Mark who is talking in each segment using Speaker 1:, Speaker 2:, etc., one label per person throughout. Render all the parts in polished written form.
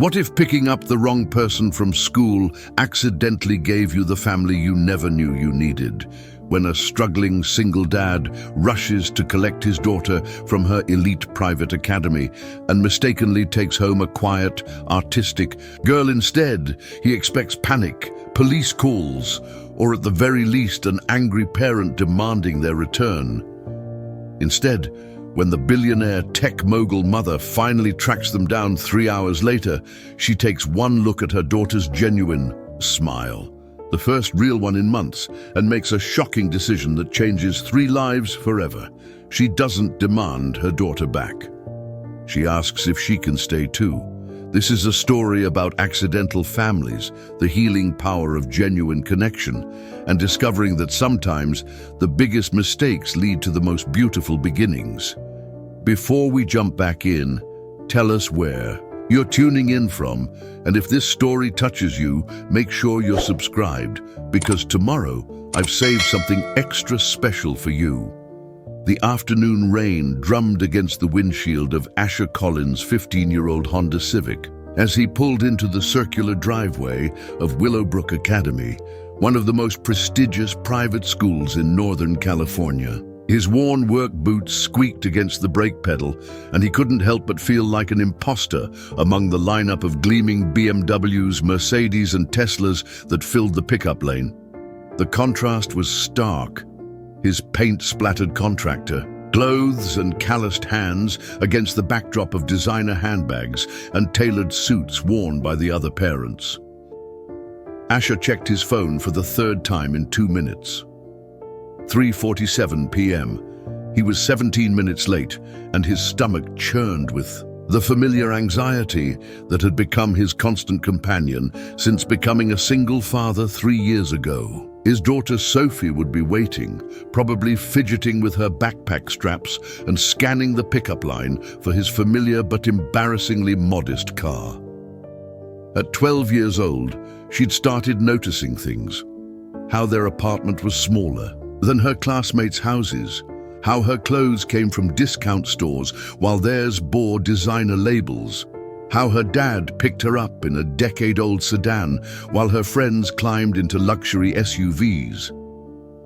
Speaker 1: What if picking up the wrong person from school accidentally gave you the family you never knew you needed? When a struggling single dad rushes to collect his daughter from her elite private academy and mistakenly takes home a quiet, artistic girl instead, he expects panic, police calls, or at the very least an angry parent demanding their return. Instead, when the billionaire tech mogul mother finally tracks them down 3 hours later, she takes one look at her daughter's genuine smile, the first real one in months, and makes a shocking decision that changes 3 lives forever. She doesn't demand her daughter back. She asks if she can stay too. This is a story about accidental families, the healing power of genuine connection, and discovering that sometimes the biggest mistakes lead to the most beautiful beginnings. Before we jump back in, tell us where you're tuning in from, and if this story touches you, make sure you're subscribed, because tomorrow I've saved something extra special for you. The afternoon rain drummed against the windshield of Asher Collins' 15-year-old Honda Civic as he pulled into the circular driveway of Willowbrook Academy, one of the most prestigious private schools in Northern California. His worn work boots squeaked against the brake pedal, and he couldn't help but feel like an imposter among the lineup of gleaming BMWs, Mercedes, and Teslas that filled the pickup lane. The contrast was stark. His paint-splattered contractor, clothes and calloused hands against the backdrop of designer handbags and tailored suits worn by the other parents. Asher checked his phone for the 3rd time in 2 minutes. 3:47 p.m. He was 17 minutes late, and his stomach churned with the familiar anxiety that had become his constant companion since becoming a single father 3 years ago. His daughter Sophie would be waiting, probably fidgeting with her backpack straps and scanning the pickup line for his familiar but embarrassingly modest car. At 12 years old, she'd started noticing things. How their apartment was smaller than her classmates' houses, how her clothes came from discount stores while theirs bore designer labels, how her dad picked her up in a decade-old sedan while her friends climbed into luxury SUVs.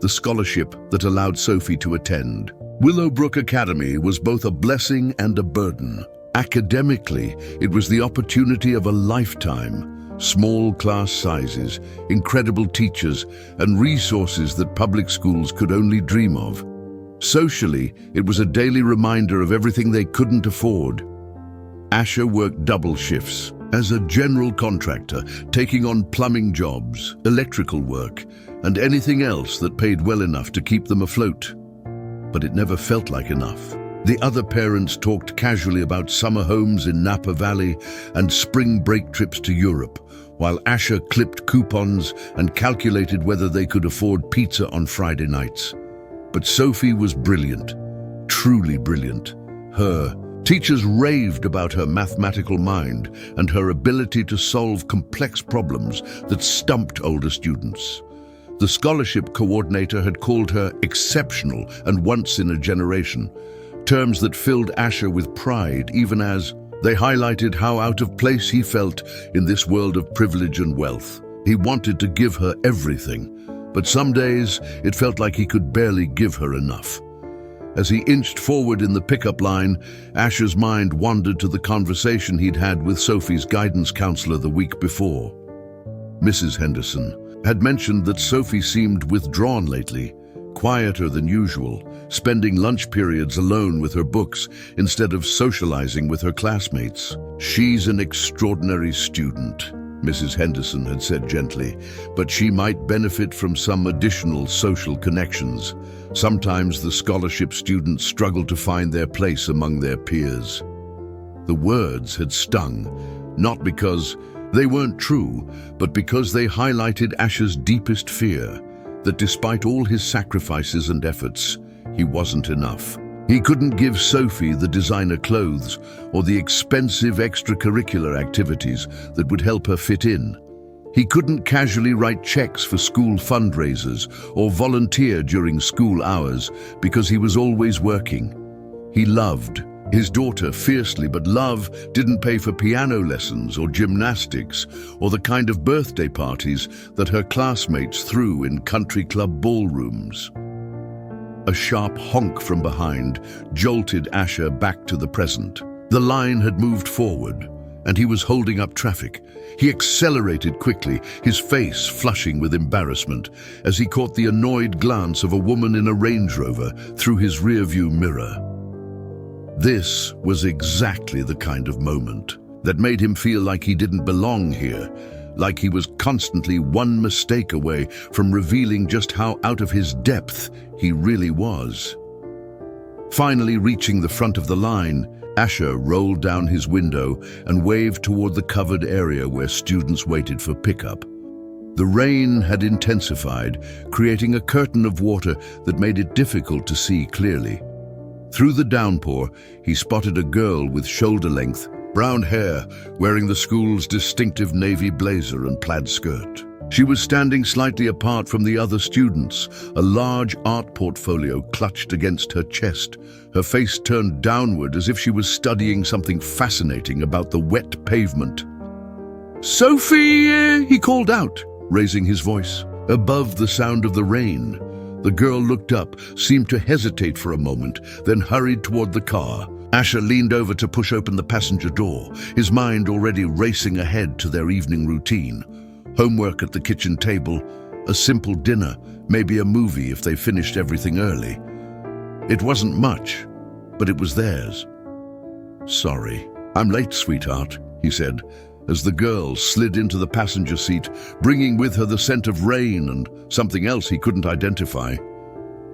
Speaker 1: The scholarship that allowed Sophie to attend Willowbrook Academy was both a blessing and a burden. Academically, it was the opportunity of a lifetime. Small class sizes, incredible teachers, and resources that public schools could only dream of. Socially, it was a daily reminder of everything they couldn't afford. Asher worked double shifts as a general contractor, taking on plumbing jobs, electrical work, and anything else that paid well enough to keep them afloat. But it never felt like enough. The other parents talked casually about summer homes in Napa Valley and spring break trips to Europe, while Asher clipped coupons and calculated whether they could afford pizza on Friday nights. But Sophie was brilliant, truly brilliant. Teachers raved about her mathematical mind and her ability to solve complex problems that stumped older students. The scholarship coordinator had called her exceptional and once in a generation, terms that filled Asher with pride even as they highlighted how out of place he felt in this world of privilege and wealth. He wanted to give her everything, but some days it felt like he could barely give her enough. As he inched forward in the pickup line, Asher's mind wandered to the conversation he'd had with Sophie's guidance counselor the week before. Mrs. Henderson had mentioned that Sophie seemed withdrawn lately, quieter than usual, spending lunch periods alone with her books instead of socializing with her classmates. "She's an extraordinary student," Mrs. Henderson had said gently, "but she might benefit from some additional social connections. Sometimes the scholarship students struggle to find their place among their peers." The words had stung, not because they weren't true, but because they highlighted Asher's deepest fear, that despite all his sacrifices and efforts, he wasn't enough. He couldn't give Sophie the designer clothes or the expensive extracurricular activities that would help her fit in. He couldn't casually write checks for school fundraisers or volunteer during school hours because he was always working. He loved his daughter fiercely, but love didn't pay for piano lessons or gymnastics or the kind of birthday parties that her classmates threw in country club ballrooms. A sharp honk from behind jolted Asher back to the present. The line had moved forward, and he was holding up traffic. He accelerated quickly, his face flushing with embarrassment, as he caught the annoyed glance of a woman in a Range Rover through his rearview mirror. This was exactly the kind of moment that made him feel like he didn't belong here, like he was constantly one mistake away from revealing just how out of his depth he really was. Finally reaching the front of the line, Asher rolled down his window and waved toward the covered area where students waited for pickup. The rain had intensified, creating a curtain of water that made it difficult to see clearly. Through the downpour, he spotted a girl with shoulder-length, brown hair, wearing the school's distinctive navy blazer and plaid skirt. She was standing slightly apart from the other students, a large art portfolio clutched against her chest, her face turned downward as if she was studying something fascinating about the wet pavement. "Sophie!" he called out, raising his voice. Above the sound of the rain, the girl looked up, seemed to hesitate for a moment, then hurried toward the car. Asher leaned over to push open the passenger door, his mind already racing ahead to their evening routine. Homework at the kitchen table, a simple dinner, maybe a movie if they finished everything early. It wasn't much, but it was theirs. "Sorry, I'm late, sweetheart," he said, as the girl slid into the passenger seat, bringing with her the scent of rain and something else he couldn't identify.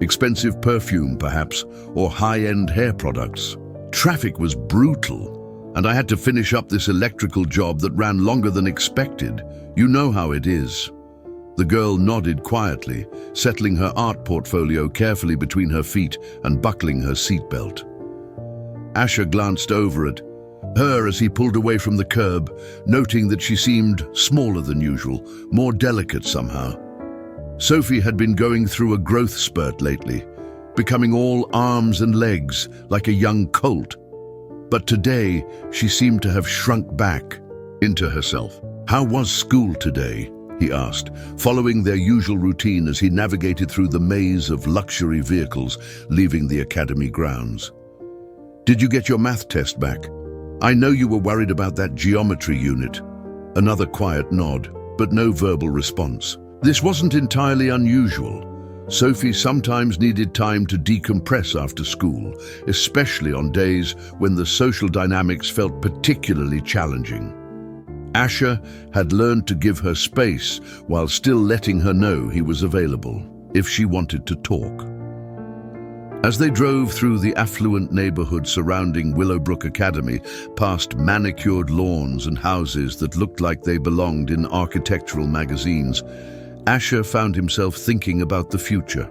Speaker 1: Expensive perfume, perhaps, or high-end hair products. Traffic was brutal, and I had to finish up this electrical job that ran longer than expected. You know how it is. The girl nodded quietly, settling her art portfolio carefully between her feet and buckling her seatbelt. Asher glanced over at her as he pulled away from the curb, noting that she seemed smaller than usual, more delicate somehow. Sophie had been going through a growth spurt lately, becoming all arms and legs like a young colt. But today, she seemed to have shrunk back into herself. "How was school today?" he asked, following their usual routine as he navigated through the maze of luxury vehicles leaving the academy grounds. "Did you get your math test back? I know you were worried about that geometry unit." Another quiet nod, but no verbal response. This wasn't entirely unusual. Sophie sometimes needed time to decompress after school, especially on days when the social dynamics felt particularly challenging. Asher had learned to give her space while still letting her know he was available if she wanted to talk. As they drove through the affluent neighborhood surrounding Willowbrook Academy, past manicured lawns and houses that looked like they belonged in architectural magazines, Asher found himself thinking about the future.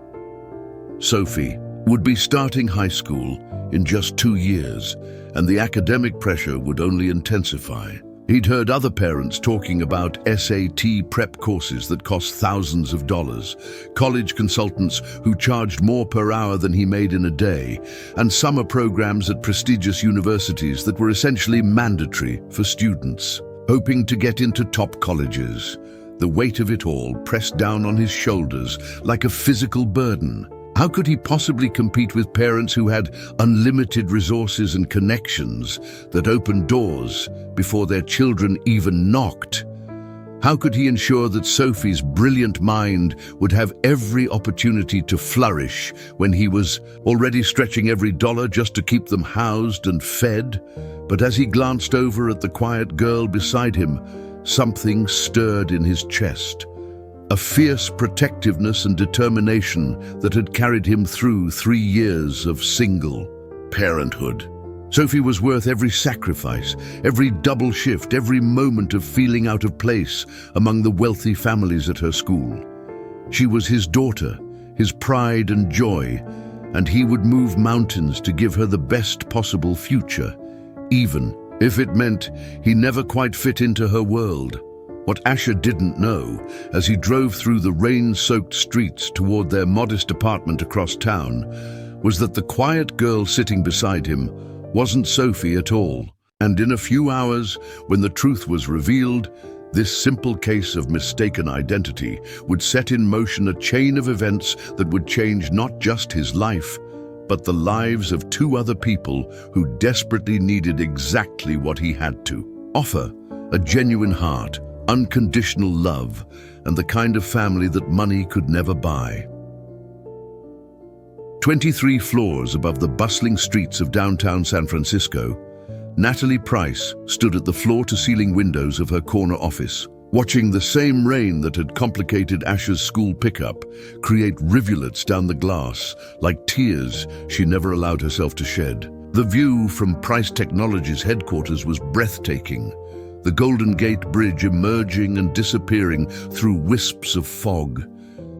Speaker 1: Sophie would be starting high school in just 2 years, and the academic pressure would only intensify. He'd heard other parents talking about SAT prep courses that cost thousands of dollars, college consultants who charged more per hour than he made in a day, and summer programs at prestigious universities that were essentially mandatory for students, hoping to get into top colleges. The weight of it all pressed down on his shoulders like a physical burden. How could he possibly compete with parents who had unlimited resources and connections that opened doors before their children even knocked? How could he ensure that Sophie's brilliant mind would have every opportunity to flourish when he was already stretching every dollar just to keep them housed and fed? But as he glanced over at the quiet girl beside him, something stirred in his chest. A fierce protectiveness and determination that had carried him through 3 years of single parenthood. Sophie was worth every sacrifice, every double shift, every moment of feeling out of place among the wealthy families at her school. She was his daughter, his pride and joy, and he would move mountains to give her the best possible future, even if it meant he never quite fit into her world. What Asher didn't know, as he drove through the rain-soaked streets toward their modest apartment across town, was that the quiet girl sitting beside him wasn't Sophie at all. And in a few hours, when the truth was revealed, this simple case of mistaken identity would set in motion a chain of events that would change not just his life, but the lives of two other people who desperately needed exactly what he had to offer: a genuine heart, unconditional love, and the kind of family that money could never buy. 23 floors above the bustling streets of downtown San Francisco, Natalie Price stood at the floor-to-ceiling windows of her corner office, watching the same rain that had complicated Ash's school pickup create rivulets down the glass, like tears she never allowed herself to shed. The view from Price Technologies' headquarters was breathtaking, the Golden Gate Bridge emerging and disappearing through wisps of fog,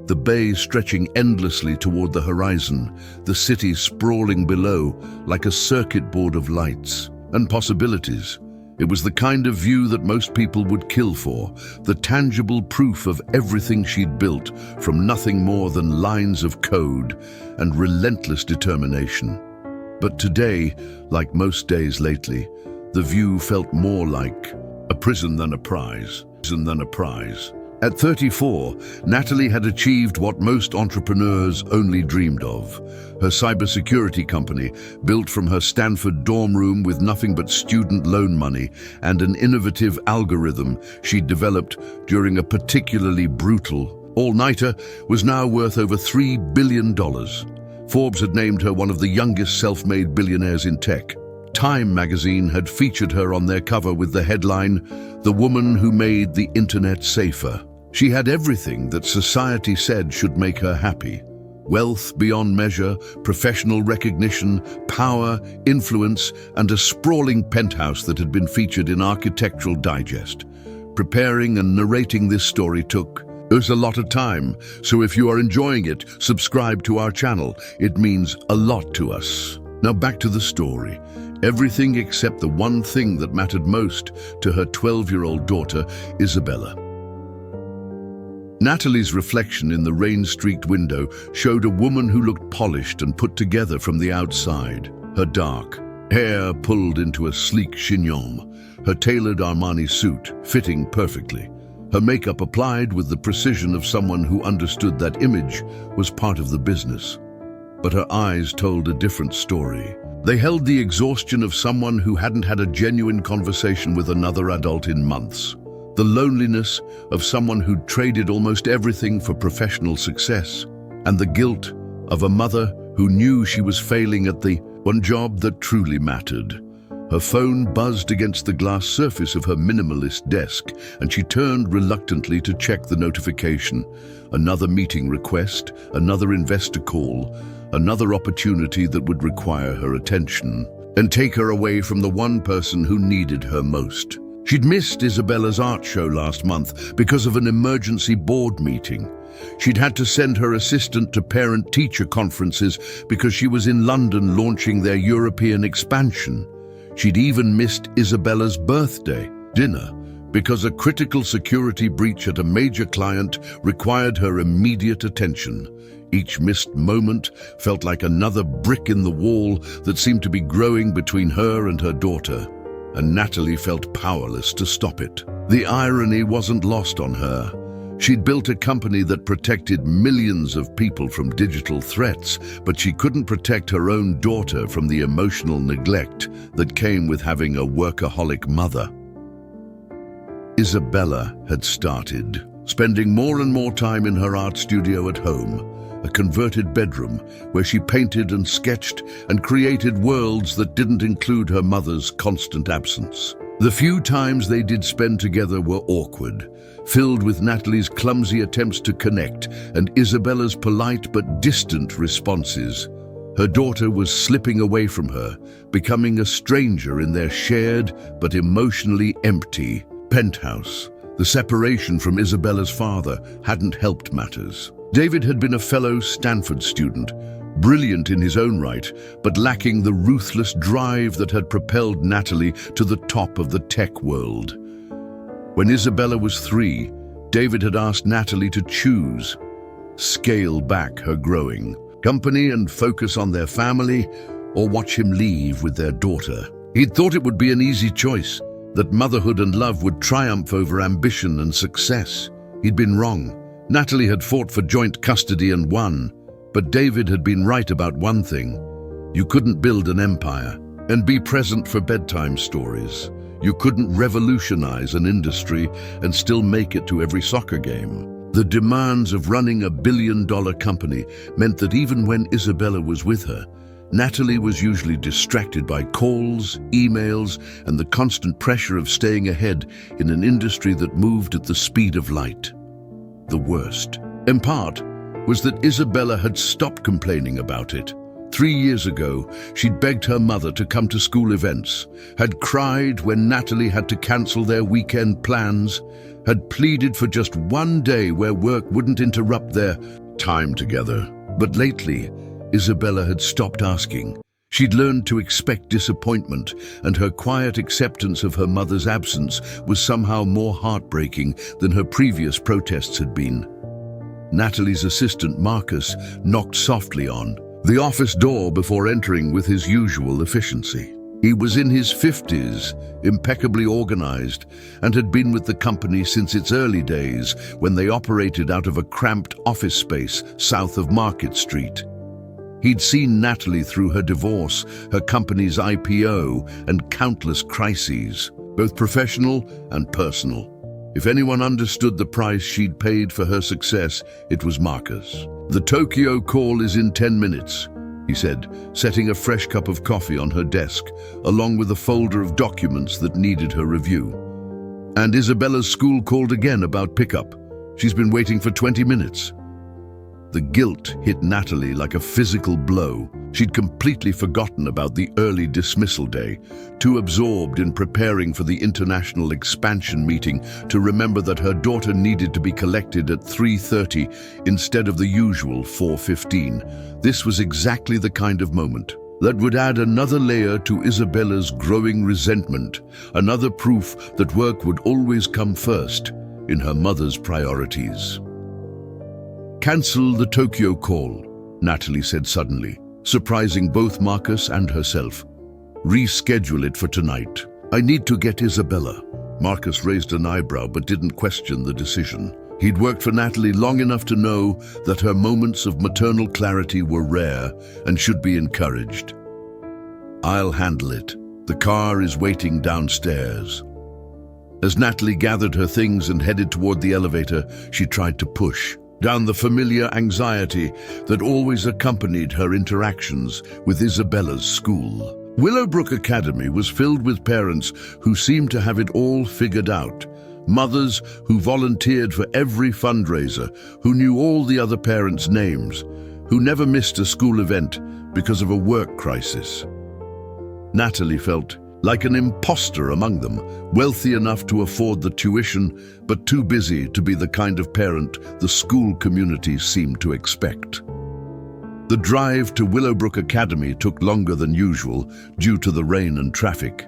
Speaker 1: the bay stretching endlessly toward the horizon, the city sprawling below like a circuit board of lights and possibilities. It was the kind of view that most people would kill for, the tangible proof of everything she'd built from nothing more than lines of code and relentless determination. But today, like most days lately, the view felt more like a prison than a prize. At 34, Natalie had achieved what most entrepreneurs only dreamed of. Her cybersecurity company, built from her Stanford dorm room with nothing but student loan money and an innovative algorithm she'd developed during a particularly brutal all-nighter, was now worth over $3 billion. Forbes had named her one of the youngest self-made billionaires in tech. Time magazine had featured her on their cover with the headline, "The Woman Who Made the Internet Safer." She had everything that society said should make her happy: wealth beyond measure, professional recognition, power, influence, and a sprawling penthouse that had been featured in Architectural Digest. Preparing and narrating this story took a lot of time, so if you are enjoying it, subscribe to our channel. It means a lot to us. Now back to the story. Everything except the one thing that mattered most to her 12-year-old daughter, Isabella. Natalie's reflection in the rain-streaked window showed a woman who looked polished and put together from the outside. Her dark hair pulled into a sleek chignon, her tailored Armani suit fitting perfectly, her makeup applied with the precision of someone who understood that image was part of the business. But her eyes told a different story. They held the exhaustion of someone who hadn't had a genuine conversation with another adult in months. The loneliness of someone who'd traded almost everything for professional success, and the guilt of a mother who knew she was failing at the one job that truly mattered. Her phone buzzed against the glass surface of her minimalist desk, and she turned reluctantly to check the notification. Another meeting request, another investor call, another opportunity that would require her attention and take her away from the one person who needed her most. She'd missed Isabella's art show last month because of an emergency board meeting. She'd had to send her assistant to parent-teacher conferences because she was in London launching their European expansion. She'd even missed Isabella's birthday dinner because a critical security breach at a major client required her immediate attention. Each missed moment felt like another brick in the wall that seemed to be growing between her and her daughter, and Natalie felt powerless to stop it. The irony wasn't lost on her. She'd built a company that protected millions of people from digital threats, but she couldn't protect her own daughter from the emotional neglect that came with having a workaholic mother. Isabella had started spending more and more time in her art studio at home, a converted bedroom where she painted and sketched and created worlds that didn't include her mother's constant absence. The few times they did spend together were awkward, filled with Natalie's clumsy attempts to connect and Isabella's polite but distant responses. Her daughter was slipping away from her, becoming a stranger in their shared but emotionally empty penthouse. The separation from Isabella's father hadn't helped matters. David had been a fellow Stanford student, brilliant in his own right, but lacking the ruthless drive that had propelled Natalie to the top of the tech world. When Isabella was 3, David had asked Natalie to scale back her growing company and focus on their family, or watch him leave with their daughter. He'd thought it would be an easy choice, that motherhood and love would triumph over ambition and success. He'd been wrong. Natalie had fought for joint custody and won, but David had been right about one thing. You couldn't build an empire and be present for bedtime stories. You couldn't revolutionize an industry and still make it to every soccer game. The demands of running a billion-dollar company meant that even when Isabella was with her, Natalie was usually distracted by calls, emails, and the constant pressure of staying ahead in an industry that moved at the speed of light. The worst, in part, was that Isabella had stopped complaining about it. 3 years ago, she'd begged her mother to come to school events, had cried when Natalie had to cancel their weekend plans, had pleaded for just one day where work wouldn't interrupt their time together. But lately, Isabella had stopped asking. She'd learned to expect disappointment, and her quiet acceptance of her mother's absence was somehow more heartbreaking than her previous protests had been. Natalie's assistant, Marcus, knocked softly on the office door before entering with his usual efficiency. He was in his 50s, impeccably organized, and had been with the company since its early days when they operated out of a cramped office space south of Market Street. He'd seen Natalie through her divorce, her company's IPO, and countless crises, both professional and personal. If anyone understood the price she'd paid for her success, it was Marcus. "The Tokyo call is in 10 minutes, he said, setting a fresh cup of coffee on her desk, along with a folder of documents that needed her review. "And Isabella's school called again about pickup. She's been waiting for 20 minutes. The guilt hit Natalie like a physical blow. She'd completely forgotten about the early dismissal day, too absorbed in preparing for the international expansion meeting to remember that her daughter needed to be collected at 3:30 instead of the usual 4:15. This was exactly the kind of moment that would add another layer to Isabella's growing resentment, another proof that work would always come first in her mother's priorities. "Cancel the Tokyo call," Natalie said suddenly, surprising both Marcus and herself. "Reschedule it for tonight. I need to get Isabella." Marcus raised an eyebrow but didn't question the decision. He'd worked for Natalie long enough to know that her moments of maternal clarity were rare and should be encouraged. "I'll handle it. The car is waiting downstairs." As Natalie gathered her things and headed toward the elevator, she tried to push down the familiar anxiety that always accompanied her interactions with Isabella's school. Willowbrook Academy was filled with parents who seemed to have it all figured out. Mothers who volunteered for every fundraiser, who knew all the other parents' names, who never missed a school event because of a work crisis. Natalie felt like an imposter among them, wealthy enough to afford the tuition, but too busy to be the kind of parent the school community seemed to expect. The drive to Willowbrook Academy took longer than usual due to the rain and traffic,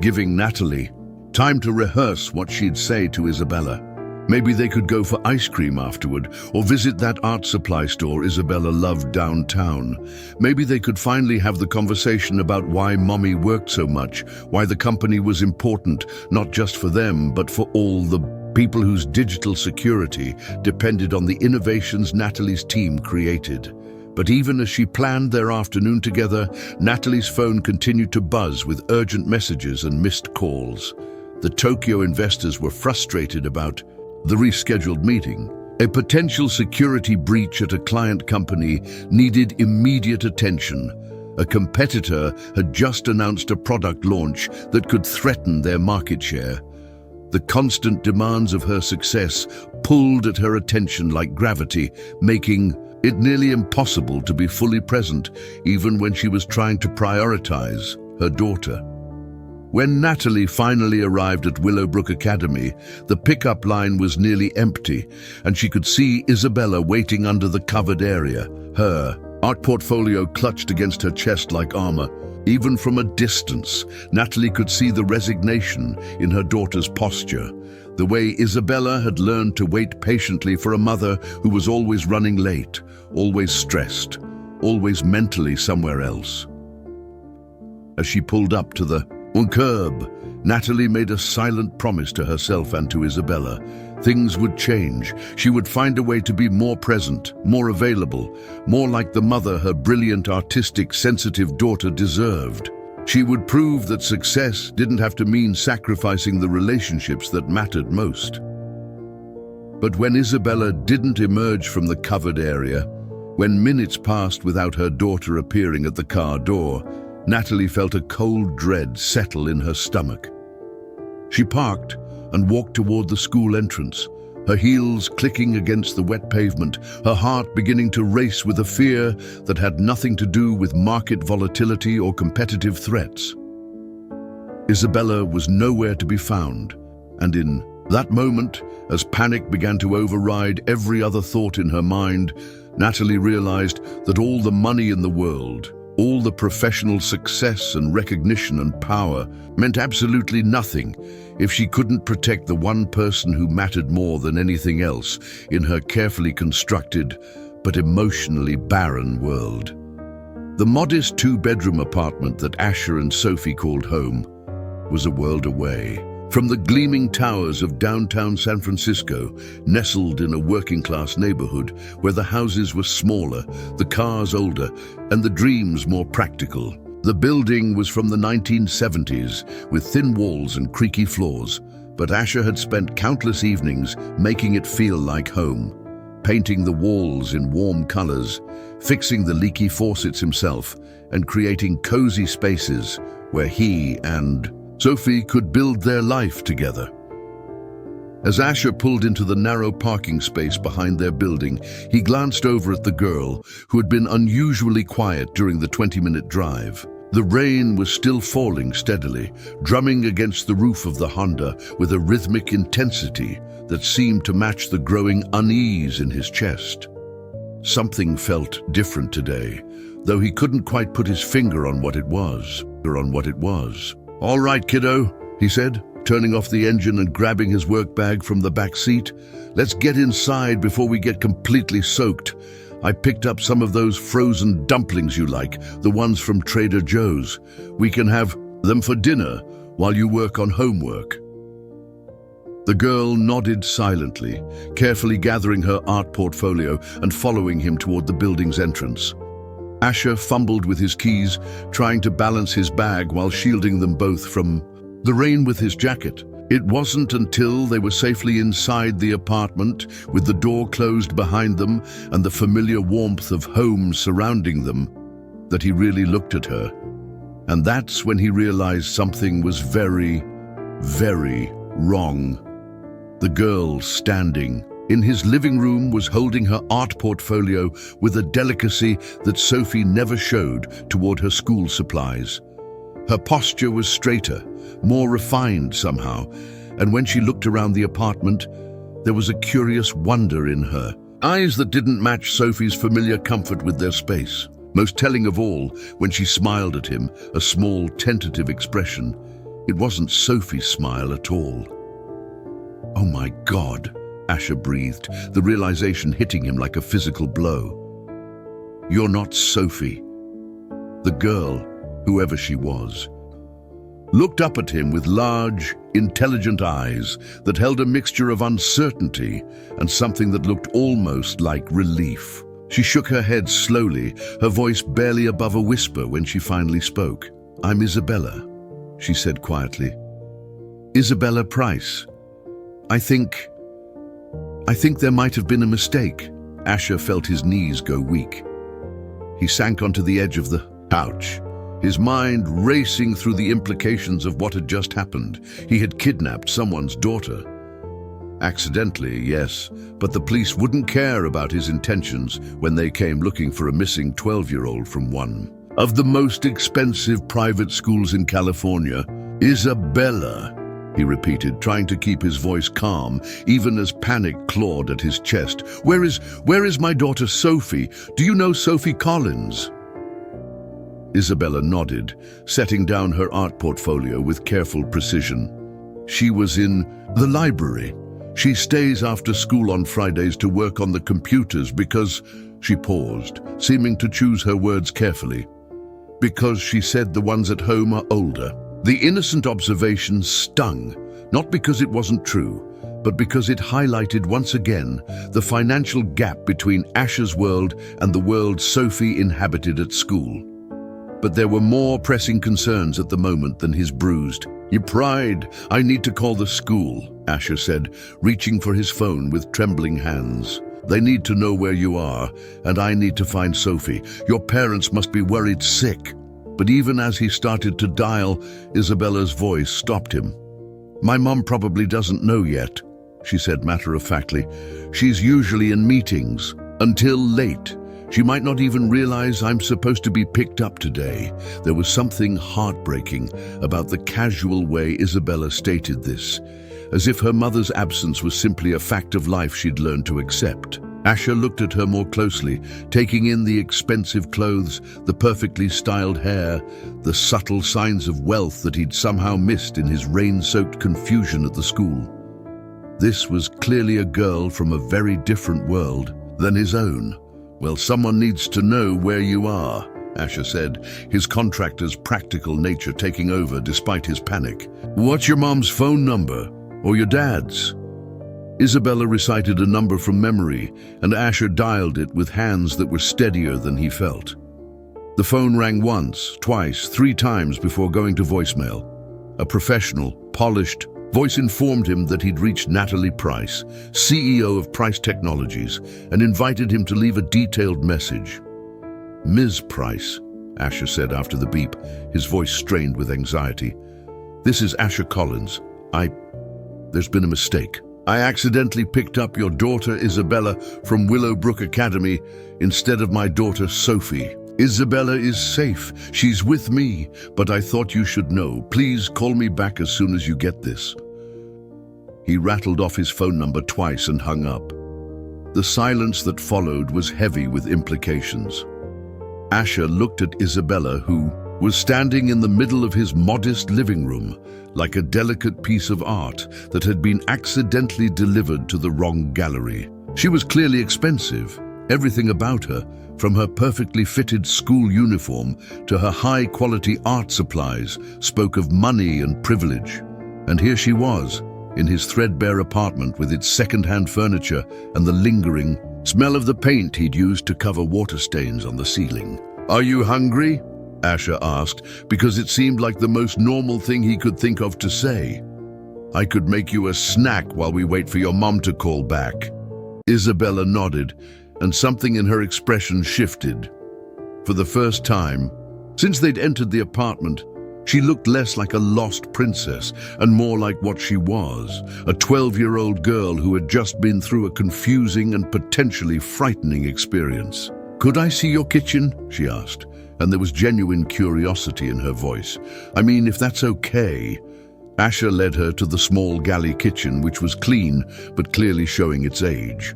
Speaker 1: giving Natalie time to rehearse what she'd say to Isabella. Maybe they could go for ice cream afterward, or visit that art supply store Isabella loved downtown. Maybe they could finally have the conversation about why Mommy worked so much, why the company was important, not just for them, but for all the people whose digital security depended on the innovations Natalie's team created. But even as she planned their afternoon together, Natalie's phone continued to buzz with urgent messages and missed calls. The Tokyo investors were frustrated about the rescheduled meeting. A potential security breach at a client company needed immediate attention. A competitor had just announced a product launch that could threaten their market share. The constant demands of her success pulled at her attention like gravity, making it nearly impossible to be fully present, even when she was trying to prioritize her daughter. When Natalie finally arrived at Willowbrook Academy, the pickup line was nearly empty, and she could see Isabella waiting under the covered area, her art portfolio clutched against her chest like armor. Even from a distance, Natalie could see the resignation in her daughter's posture, the way Isabella had learned to wait patiently for a mother who was always running late, always stressed, always mentally somewhere else. As she pulled up to the curb, Natalie made a silent promise to herself and to Isabella. Things would change. She would find a way to be more present, more available, more like the mother her brilliant, artistic, sensitive daughter deserved. She would prove that success didn't have to mean sacrificing the relationships that mattered most. But when Isabella didn't emerge from the covered area, when minutes passed without her daughter appearing at the car door, Natalie felt a cold dread settle in her stomach. She parked and walked toward the school entrance, her heels clicking against the wet pavement, her heart beginning to race with a fear that had nothing to do with market volatility or competitive threats. Isabella was nowhere to be found, and in that moment, as panic began to override every other thought in her mind, Natalie realized that all the money in the world, all the professional success and recognition and power meant absolutely nothing if she couldn't protect the one person who mattered more than anything else in her carefully constructed but emotionally barren world. The modest two-bedroom apartment that Asher and Sophie called home was a world away. From the gleaming towers of downtown San Francisco, nestled in a working-class neighborhood where the houses were smaller, the cars older, and the dreams more practical. The building was from the 1970s, with thin walls and creaky floors, but Asher had spent countless evenings making it feel like home, painting the walls in warm colors, fixing the leaky faucets himself, and creating cozy spaces where he and Sophie could build their life together. As Asher pulled into the narrow parking space behind their building, he glanced over at the girl, who had been unusually quiet during the 20-minute drive. The rain was still falling steadily, drumming against the roof of the Honda with a rhythmic intensity that seemed to match the growing unease in his chest. Something felt different today, though he couldn't quite put his finger on what it was. "All right, kiddo," he said, turning off the engine and grabbing his work bag from the back seat. "Let's get inside before we get completely soaked. I picked up some of those frozen dumplings you like, the ones from Trader Joe's. We can have them for dinner while you work on homework." The girl nodded silently, carefully gathering her art portfolio and following him toward the building's entrance. Asher fumbled with his keys, trying to balance his bag while shielding them both from the rain with his jacket. It wasn't until they were safely inside the apartment, with the door closed behind them and the familiar warmth of home surrounding them, that he really looked at her. And that's when he realized something was very, very wrong. The girl standing in his living room was holding her art portfolio with a delicacy that Sophie never showed toward her school supplies. Her posture was straighter, more refined somehow, and when she looked around the apartment, there was a curious wonder in her eyes that didn't match Sophie's familiar comfort with their space. Most telling of all, when she smiled at him, a small, tentative expression. It wasn't Sophie's smile at all. "Oh my God," Asher breathed, the realization hitting him like a physical blow. "You're not Sophie." The girl, whoever she was, looked up at him with large, intelligent eyes that held a mixture of uncertainty and something that looked almost like relief. She shook her head slowly, her voice barely above a whisper when she finally spoke. "I'm Isabella," she said quietly. "Isabella Price. I think there might have been a mistake." Asher felt his knees go weak. He sank onto the edge of the couch, his mind racing through the implications of what had just happened. He had kidnapped someone's daughter. Accidentally, yes, but the police wouldn't care about his intentions when they came looking for a missing 12-year-old from one of the most expensive private schools in California. "Isabella," he repeated, trying to keep his voice calm, even as panic clawed at his chest. Where is my daughter Sophie? Do you know Sophie Collins?" Isabella nodded, setting down her art portfolio with careful precision. "She was in the library. She stays after school on Fridays to work on the computers because..." She paused, seeming to choose her words carefully. Because she said the ones at home are older. The innocent observation stung, not because it wasn't true, but because it highlighted once again the financial gap between Asher's world and the world Sophie inhabited at school. But there were more pressing concerns at the moment than his bruised, "Your pride, I need to call the school," Asher said, reaching for his phone with trembling hands. "They need to know where you are, and I need to find Sophie. Your parents must be worried sick." But even as he started to dial, Isabella's voice stopped him. "My mom probably doesn't know yet," she said matter-of-factly. "She's usually in meetings, until late. She might not even realize I'm supposed to be picked up today." There was something heartbreaking about the casual way Isabella stated this, as if her mother's absence was simply a fact of life she'd learned to accept. Asher looked at her more closely, taking in the expensive clothes, the perfectly styled hair, the subtle signs of wealth that he'd somehow missed in his rain-soaked confusion at the school. This was clearly a girl from a very different world than his own. "Well, someone needs to know where you are," Asher said, his contractor's practical nature taking over despite his panic. "What's your mom's phone number? Or your dad's?" Isabella recited a number from memory, and Asher dialed it with hands that were steadier than he felt. The phone rang once, twice, 3 times before going to voicemail. A professional, polished voice informed him that he'd reached Natalie Price, CEO of Price Technologies, and invited him to leave a detailed message. "Ms. Price," Asher said after the beep, his voice strained with anxiety. "This is Asher Collins. There's been a mistake. I accidentally picked up your daughter Isabella from Willowbrook Academy instead of my daughter Sophie. Isabella is safe. She's with me, but I thought you should know. Please call me back as soon as you get this." He rattled off his phone number twice and hung up. The silence that followed was heavy with implications. Asher looked at Isabella, who was standing in the middle of his modest living room, like a delicate piece of art that had been accidentally delivered to the wrong gallery. She was clearly expensive. Everything about her, from her perfectly fitted school uniform to her high-quality art supplies, spoke of money and privilege. And here she was, in his threadbare apartment with its second-hand furniture and the lingering smell of the paint he'd used to cover water stains on the ceiling. "Are you hungry?" Asher asked, because it seemed like the most normal thing he could think of to say. "I could make you a snack while we wait for your mom to call back." Isabella nodded, and something in her expression shifted. For the first time, since they'd entered the apartment, she looked less like a lost princess and more like what she was, a 12-year-old girl who had just been through a confusing and potentially frightening experience. "Could I see your kitchen?" she asked, and there was genuine curiosity in her voice. "I mean, if that's okay." Asher led her to the small galley kitchen, which was clean, but clearly showing its age.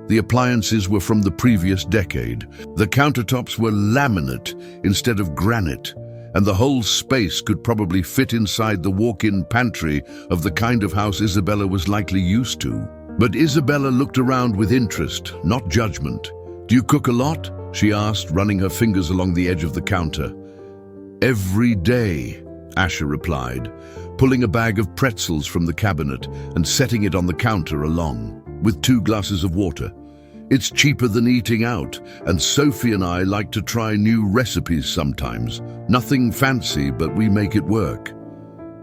Speaker 1: The appliances were from the previous decade. The countertops were laminate instead of granite, and the whole space could probably fit inside the walk-in pantry of the kind of house Isabella was likely used to. But Isabella looked around with interest, not judgment. "Do you cook a lot?" she asked, running her fingers along the edge of the counter. "Every day," Asher replied, pulling a bag of pretzels from the cabinet and setting it on the counter along with 2 glasses of water. "It's cheaper than eating out, and Sophie and I like to try new recipes sometimes. Nothing fancy, but we make it work."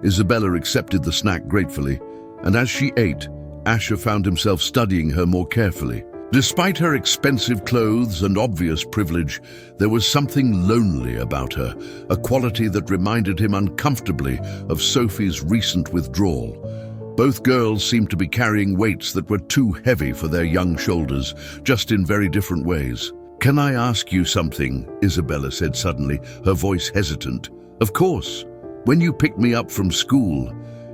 Speaker 1: Isabella accepted the snack gratefully, and as she ate, Asher found himself studying her more carefully. Despite her expensive clothes and obvious privilege, there was something lonely about her, a quality that reminded him uncomfortably of Sophie's recent withdrawal. Both girls seemed to be carrying weights that were too heavy for their young shoulders, just in very different ways. "Can I ask you something?" Isabella said suddenly, her voice hesitant. "Of course. When you picked me up from school,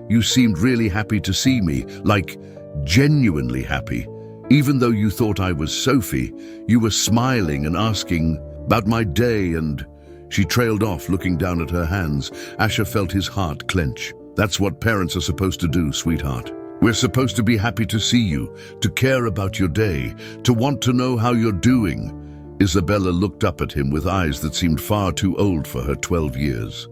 Speaker 1: you seemed really happy to see me, like genuinely happy. Even though you thought I was Sophie, you were smiling and asking about my day and—" She trailed off, looking down at her hands. Asher felt his heart clench. "That's what parents are supposed to do, sweetheart. We're supposed to be happy to see you, to care about your day, to want to know how you're doing." Isabella looked up at him with eyes that seemed far too old for her 12 years.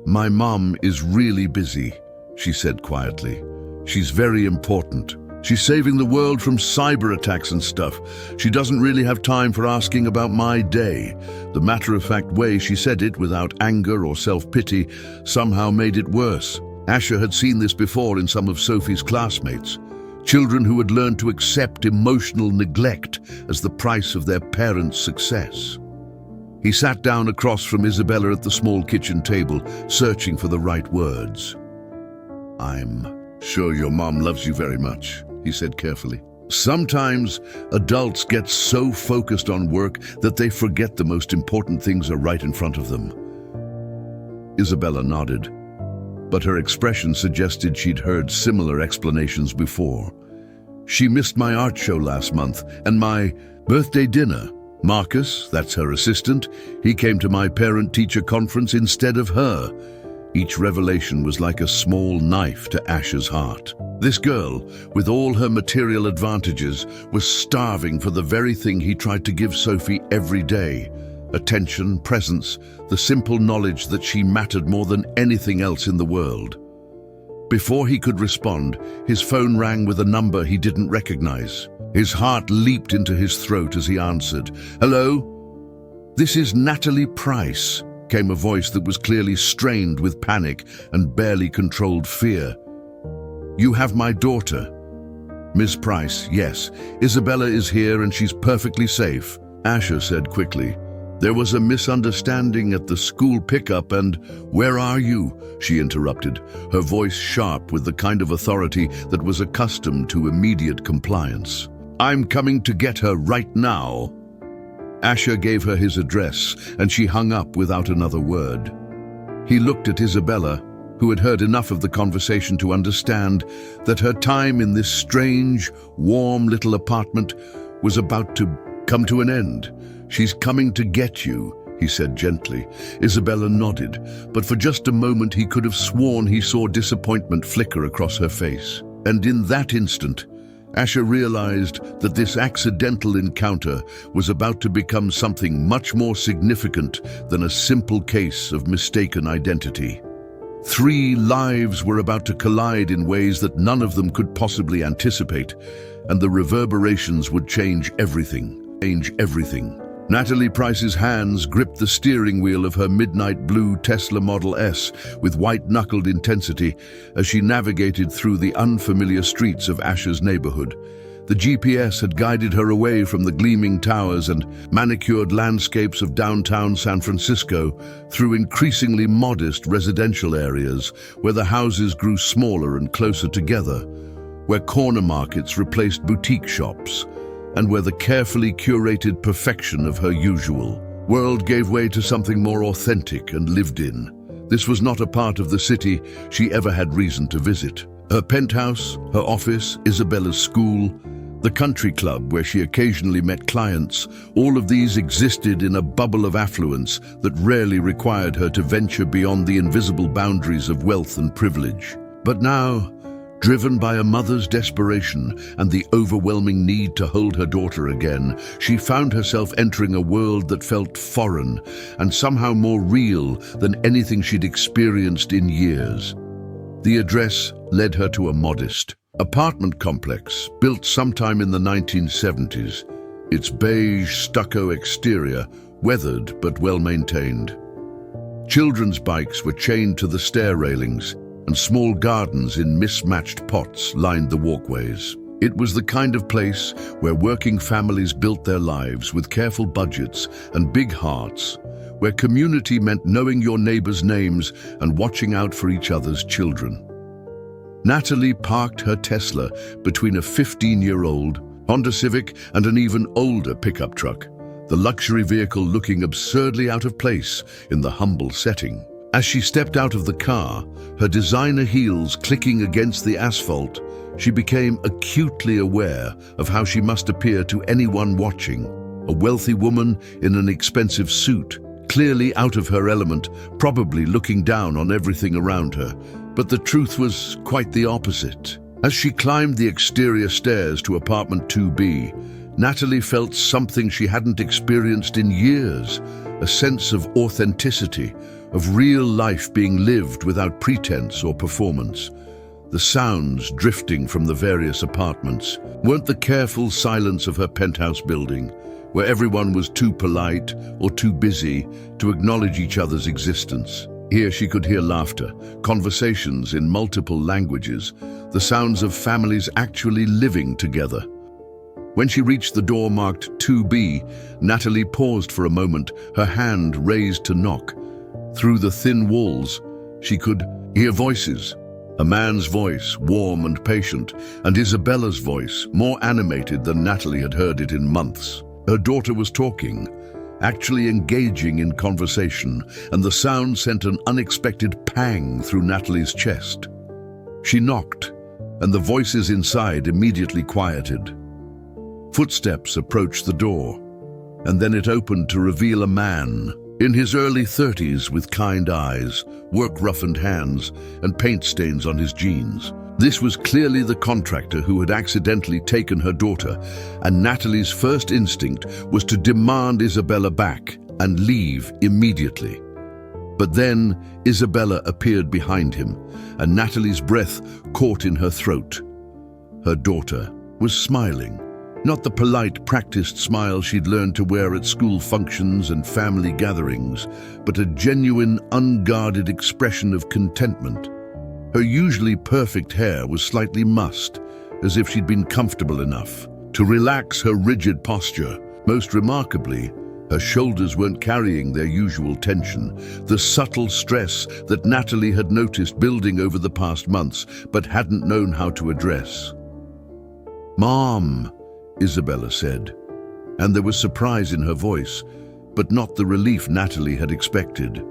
Speaker 1: "My mom is really busy," she said quietly. "She's very important. She's saving the world from cyber attacks and stuff. She doesn't really have time for asking about my day." The matter-of-fact way she said it, without anger or self-pity, somehow made it worse. Asher had seen this before in some of Sophie's classmates. Children who had learned to accept emotional neglect as the price of their parents' success. He sat down across from Isabella at the small kitchen table, searching for the right words. "I'm sure your mom loves you very much," he said carefully. "Sometimes adults get so focused on work that they forget the most important things are right in front of them." Isabella nodded, but her expression suggested she'd heard similar explanations before. "She missed my art show last month and my birthday dinner. Marcus, that's her assistant, he came to my parent-teacher conference instead of her." Each revelation was like a small knife to Asher's heart. This girl, with all her material advantages, was starving for the very thing he tried to give Sophie every day: attention, presence, the simple knowledge that she mattered more than anything else in the world. Before he could respond, his phone rang with a number he didn't recognize. His heart leaped into his throat as he answered. "Hello? This is Natalie Price," came a voice that was clearly strained with panic and barely controlled fear. "You have my daughter." "Miss Price, yes. Isabella is here and she's perfectly safe," Asher said quickly. "There was a misunderstanding at the school pickup and—" "Where are you?" she interrupted, her voice sharp with the kind of authority that was accustomed to immediate compliance. "I'm coming to get her right now." Asher gave her his address, and she hung up without another word. He looked at Isabella, who had heard enough of the conversation to understand that her time in this strange, warm little apartment was about to come to an end. "She's coming to get you," he said gently. Isabella nodded, but for just a moment he could have sworn he saw disappointment flicker across her face. And in that instant, Asher realized that this accidental encounter was about to become something much more significant than a simple case of mistaken identity. 3 lives were about to collide in ways that none of them could possibly anticipate, and the reverberations would change everything. Natalie Price's hands gripped the steering wheel of her midnight blue Tesla Model S with white-knuckled intensity as she navigated through the unfamiliar streets of Asher's neighborhood. The GPS had guided her away from the gleaming towers and manicured landscapes of downtown San Francisco through increasingly modest residential areas where the houses grew smaller and closer together, where corner markets replaced boutique shops, and where the carefully curated perfection of her usual world gave way to something more authentic and lived in. This was not a part of the city she ever had reason to visit. Her penthouse, her office, Isabella's school, the country club where she occasionally met clients, all of these existed in a bubble of affluence that rarely required her to venture beyond the invisible boundaries of wealth and privilege. But now, driven by a mother's desperation and the overwhelming need to hold her daughter again, she found herself entering a world that felt foreign and somehow more real than anything she'd experienced in years. The address led her to a modest apartment complex built sometime in the 1970s, its beige stucco exterior weathered but well-maintained. Children's bikes were chained to the stair railings, and small gardens in mismatched pots lined the walkways. It was the kind of place where working families built their lives with careful budgets and big hearts, where community meant knowing your neighbors' names and watching out for each other's children. Natalie parked her Tesla between a 15-year-old Honda Civic and an even older pickup truck, the luxury vehicle looking absurdly out of place in the humble setting. As she stepped out of the car, her designer heels clicking against the asphalt, she became acutely aware of how she must appear to anyone watching. A wealthy woman in an expensive suit, clearly out of her element, probably looking down on everything around her. But the truth was quite the opposite. As she climbed the exterior stairs to apartment 2B, Natalie felt something she hadn't experienced in years, a sense of authenticity, of real life being lived without pretense or performance. The sounds drifting from the various apartments weren't the careful silence of her penthouse building, where everyone was too polite or too busy to acknowledge each other's existence. Here she could hear laughter, conversations in multiple languages, the sounds of families actually living together. When she reached the door marked 2B, Natalie paused for a moment, her hand raised to knock. Through the thin walls, she could hear voices. A man's voice, warm and patient, and Isabella's voice, more animated than Natalie had heard it in months. Her daughter was talking, actually engaging in conversation, and the sound sent an unexpected pang through Natalie's chest. She knocked, and the voices inside immediately quieted. Footsteps approached the door, and then it opened to reveal a man in his early 30s with kind eyes, work-roughened hands, and paint stains on his jeans. This was clearly the contractor who had accidentally taken her daughter, and Natalie's first instinct was to demand Isabella back and leave immediately. But then Isabella appeared behind him, and Natalie's breath caught in her throat. Her daughter was smiling. Not the polite, practiced smile she'd learned to wear at school functions and family gatherings, but a genuine, unguarded expression of contentment. Her usually perfect hair was slightly mussed, as if she'd been comfortable enough to relax her rigid posture. Most remarkably, her shoulders weren't carrying their usual tension, the subtle stress that Natalie had noticed building over the past months, but hadn't known how to address. "Mom," Isabella said, and there was surprise in her voice, but not the relief Natalie had expected.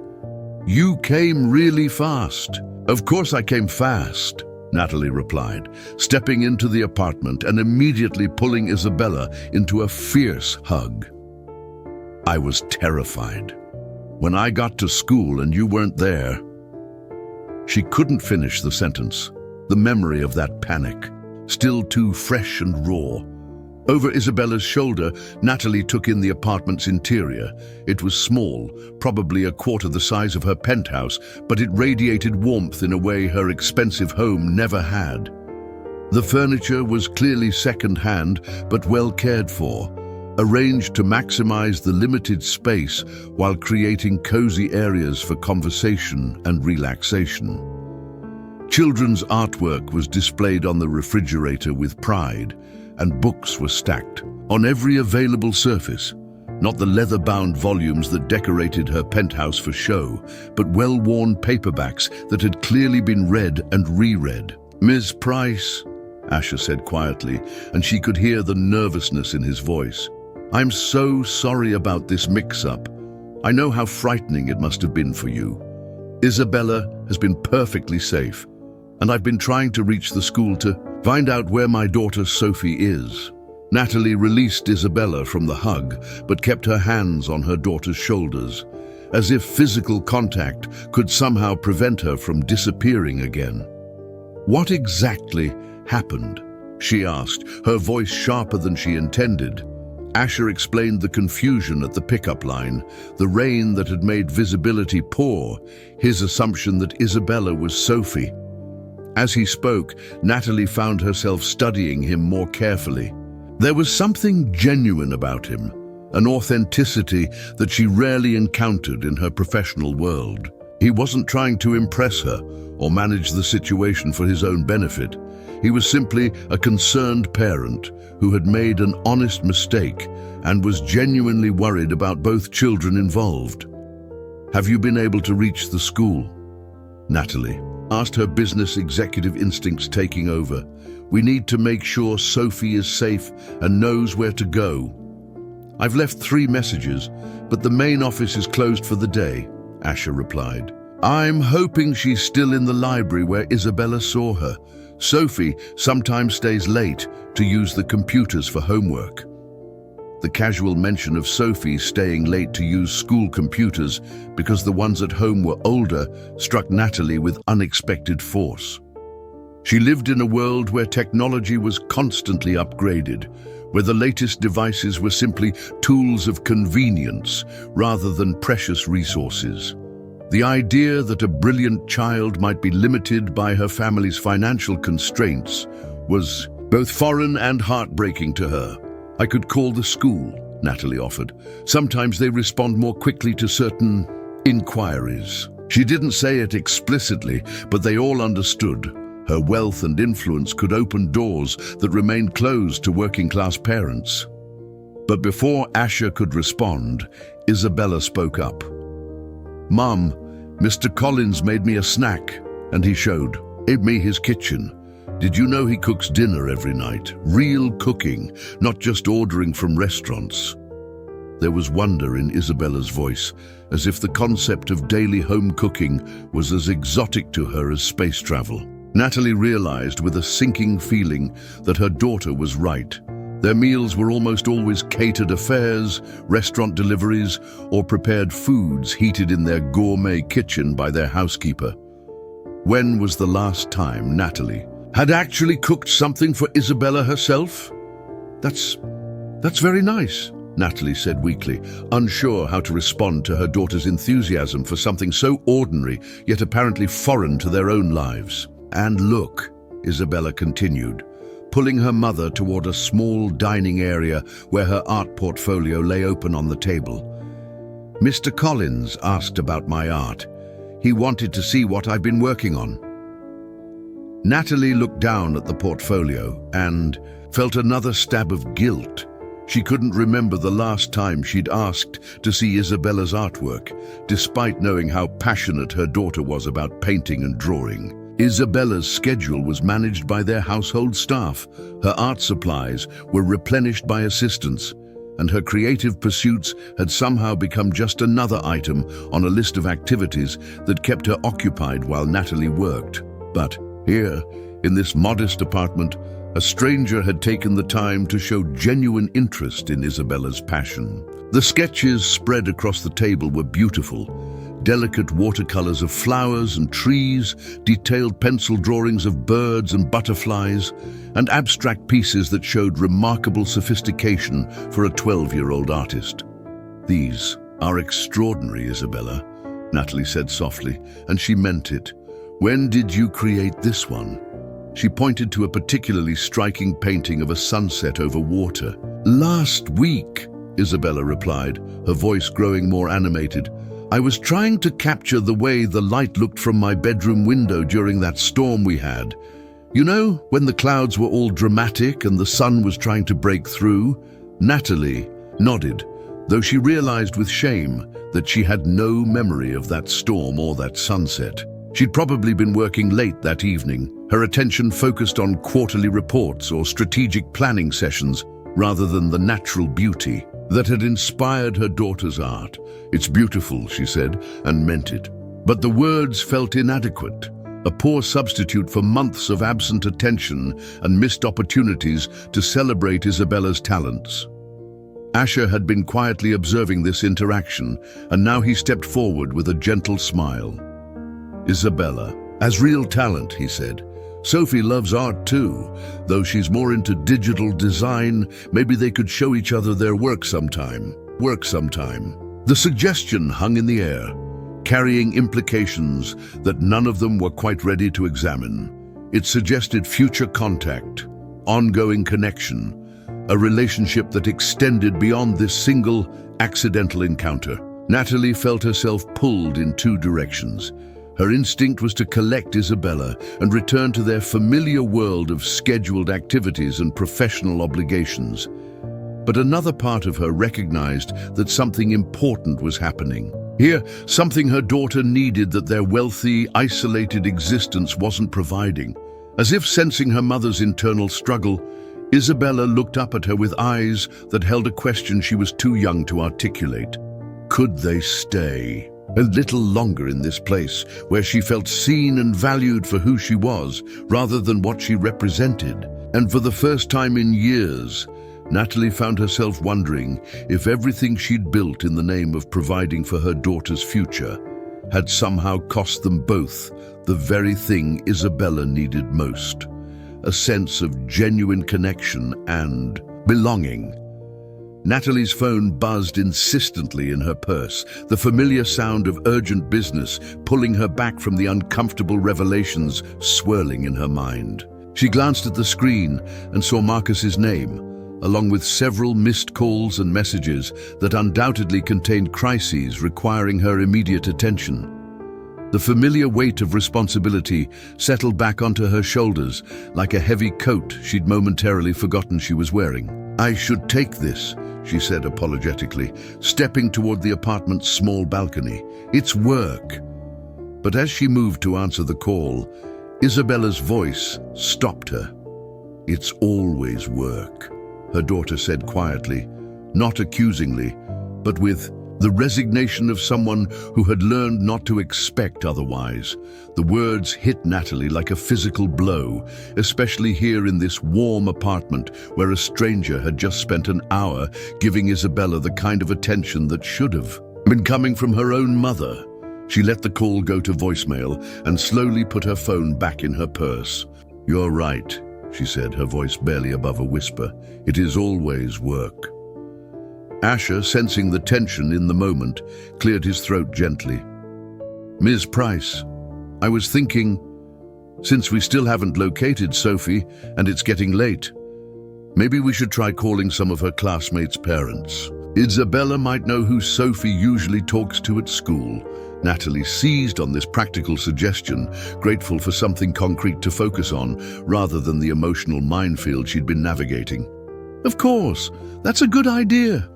Speaker 1: "You came really fast." "Of course I came fast," Natalie replied, stepping into the apartment and immediately pulling Isabella into a fierce hug. "I was terrified. When I got to school and you weren't there." She couldn't finish the sentence, the memory of that panic, still too fresh and raw. Over Isabella's shoulder, Natalie took in the apartment's interior. It was small, probably a quarter the size of her penthouse, but it radiated warmth in a way her expensive home never had. The furniture was clearly second-hand, but well cared for, arranged to maximize the limited space while creating cozy areas for conversation and relaxation. Children's artwork was displayed on the refrigerator with pride, and books were stacked on every available surface, not the leather-bound volumes that decorated her penthouse for show, but well-worn paperbacks that had clearly been read and reread. "Ms. Price," Asher said quietly, and she could hear the nervousness in his voice. "I'm so sorry about this mix-up. I know how frightening it must have been for you. Isabella has been perfectly safe, and I've been trying to reach the school to find out where my daughter Sophie is." Natalie released Isabella from the hug, but kept her hands on her daughter's shoulders, as if physical contact could somehow prevent her from disappearing again. "What exactly happened?" she asked, her voice sharper than she intended. Asher explained the confusion at the pickup line, the rain that had made visibility poor, his assumption that Isabella was Sophie. As he spoke, Natalie found herself studying him more carefully. There was something genuine about him, an authenticity that she rarely encountered in her professional world. He wasn't trying to impress her or manage the situation for his own benefit. He was simply a concerned parent who had made an honest mistake and was genuinely worried about both children involved. "Have you been able to reach the school?" Natalie asked, her business executive instincts taking over. "We need to make sure Sophie is safe and knows where to go." "I've left 3 messages, but the main office is closed for the day," Asher replied. "I'm hoping she's still in the library where Isabella saw her. Sophie sometimes stays late to use the computers for homework." The casual mention of Sophie staying late to use school computers because the ones at home were older struck Natalie with unexpected force. She lived in a world where technology was constantly upgraded, where the latest devices were simply tools of convenience rather than precious resources. The idea that a brilliant child might be limited by her family's financial constraints was both foreign and heartbreaking to her. "I could call the school," Natalie offered. "Sometimes they respond more quickly to certain inquiries." She didn't say it explicitly, but they all understood. Her wealth and influence could open doors that remained closed to working-class parents. But before Asher could respond, Isabella spoke up. "Mom, Mr. Collins made me a snack," and he showed me his kitchen. "Did you know he cooks dinner every night? Real cooking, not just ordering from restaurants." There was wonder in Isabella's voice, as if the concept of daily home cooking was as exotic to her as space travel. Natalie realized with a sinking feeling that her daughter was right. Their meals were almost always catered affairs, restaurant deliveries, or prepared foods heated in their gourmet kitchen by their housekeeper. When was the last time Natalie had actually cooked something for Isabella herself? That's very nice," Natalie said weakly, unsure how to respond to her daughter's enthusiasm for something so ordinary, yet apparently foreign to their own lives. "And look," Isabella continued, pulling her mother toward a small dining area where her art portfolio lay open on the table. "Mr. Collins asked about my art. He wanted to see what I've been working on." Natalie looked down at the portfolio and felt another stab of guilt. She couldn't remember the last time she'd asked to see Isabella's artwork, despite knowing how passionate her daughter was about painting and drawing. Isabella's schedule was managed by their household staff. Her art supplies were replenished by assistants, and her creative pursuits had somehow become just another item on a list of activities that kept her occupied while Natalie worked. But here, in this modest apartment, a stranger had taken the time to show genuine interest in Isabella's passion. The sketches spread across the table were beautiful. Delicate watercolors of flowers and trees, detailed pencil drawings of birds and butterflies, and abstract pieces that showed remarkable sophistication for a 12-year-old artist. "These are extraordinary, Isabella," Natalie said softly, and she meant it. "When did you create this one?" She pointed to a particularly striking painting of a sunset over water. "Last week," Isabella replied, her voice growing more animated. "I was trying to capture the way the light looked from my bedroom window during that storm we had. You know, when the clouds were all dramatic and the sun was trying to break through?" Natalie nodded, though she realized with shame that she had no memory of that storm or that sunset. She'd probably been working late that evening, her attention focused on quarterly reports or strategic planning sessions rather than the natural beauty that had inspired her daughter's art. "It's beautiful," she said, and meant it. But the words felt inadequate, a poor substitute for months of absent attention and missed opportunities to celebrate Isabella's talents. Asher had been quietly observing this interaction, and now he stepped forward with a gentle smile. "Isabella has real talent," he said. "Sophie loves art too, though she's more into digital design. Maybe they could show each other their work sometime." The suggestion hung in the air, carrying implications that none of them were quite ready to examine. It suggested future contact, ongoing connection, a relationship that extended beyond this single, accidental encounter. Natalie felt herself pulled in two directions. Her instinct was to collect Isabella and return to their familiar world of scheduled activities and professional obligations. But another part of her recognized that something important was happening. Here, something her daughter needed that their wealthy, isolated existence wasn't providing. As if sensing her mother's internal struggle, Isabella looked up at her with eyes that held a question she was too young to articulate. Could they stay a little longer in this place, where she felt seen and valued for who she was, rather than what she represented? And for the first time in years, Natalie found herself wondering if everything she'd built in the name of providing for her daughter's future had somehow cost them both the very thing Isabella needed most: a sense of genuine connection and belonging. Natalie's phone buzzed insistently in her purse, the familiar sound of urgent business pulling her back from the uncomfortable revelations swirling in her mind. She glanced at the screen and saw Marcus's name, along with several missed calls and messages that undoubtedly contained crises requiring her immediate attention. The familiar weight of responsibility settled back onto her shoulders like a heavy coat she'd momentarily forgotten she was wearing. "I should take this," she said apologetically, stepping toward the apartment's small balcony. "It's work." But as she moved to answer the call, Isabella's voice stopped her. "It's always work," her daughter said quietly, not accusingly, but with the resignation of someone who had learned not to expect otherwise. The words hit Natalie like a physical blow, especially here in this warm apartment where a stranger had just spent an hour giving Isabella the kind of attention that should have been coming from her own mother. She let the call go to voicemail and slowly put her phone back in her purse. "You're right," she said, her voice barely above a whisper. "It is always work." Asher, sensing the tension in the moment, cleared his throat gently. "Ms. Price, I was thinking, since we still haven't located Sophie and it's getting late, maybe we should try calling some of her classmates' parents. Isabella might know who Sophie usually talks to at school." Natalie seized on this practical suggestion, grateful for something concrete to focus on rather than the emotional minefield she'd been navigating. "Of course, that's a good idea.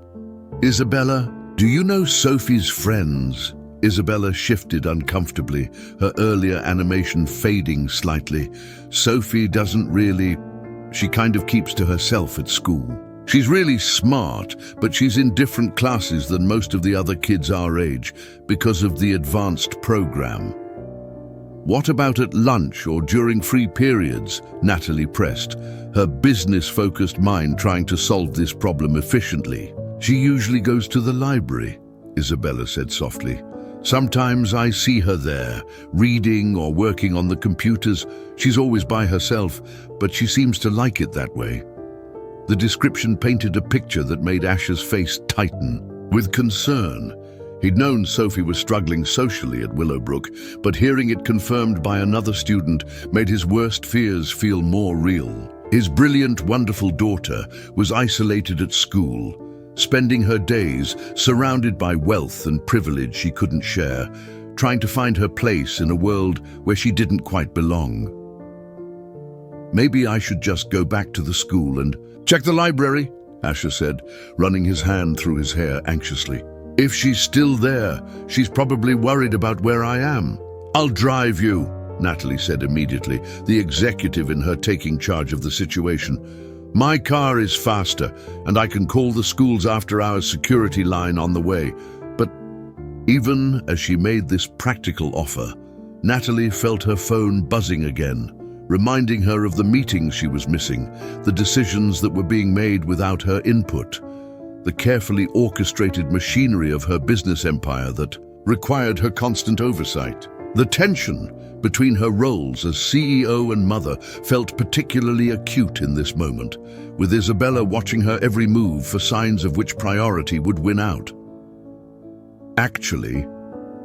Speaker 1: Isabella, do you know Sophie's friends?" Isabella shifted uncomfortably, her earlier animation fading slightly. "Sophie doesn't really. She kind of keeps to herself at school. She's really smart, but she's in different classes than most of the other kids our age because of the advanced program." "What about at lunch or during free periods?" Natalie pressed, her business-focused mind trying to solve this problem efficiently. "She usually goes to the library," Isabella said softly. "Sometimes I see her there, reading or working on the computers. She's always by herself, but she seems to like it that way." The description painted a picture that made Asher's face tighten with concern. He'd known Sophie was struggling socially at Willowbrook, but hearing it confirmed by another student made his worst fears feel more real. His brilliant, wonderful daughter was isolated at school, spending her days surrounded by wealth and privilege she couldn't share, trying to find her place in a world where she didn't quite belong. "Maybe I should just go back to the school and check the library," Asher said, running his hand through his hair anxiously. "If she's still there, she's probably worried about where I am." "I'll drive you," Natalie said immediately, the executive in her taking charge of the situation. "My car is faster, and I can call the school's after-hours security line on the way." But even as she made this practical offer, Natalie felt her phone buzzing again, reminding her of the meetings she was missing, the decisions that were being made without her input, the carefully orchestrated machinery of her business empire that required her constant oversight. The tension between her roles as CEO and mother felt particularly acute in this moment, with Isabella watching her every move for signs of which priority would win out. "Actually,"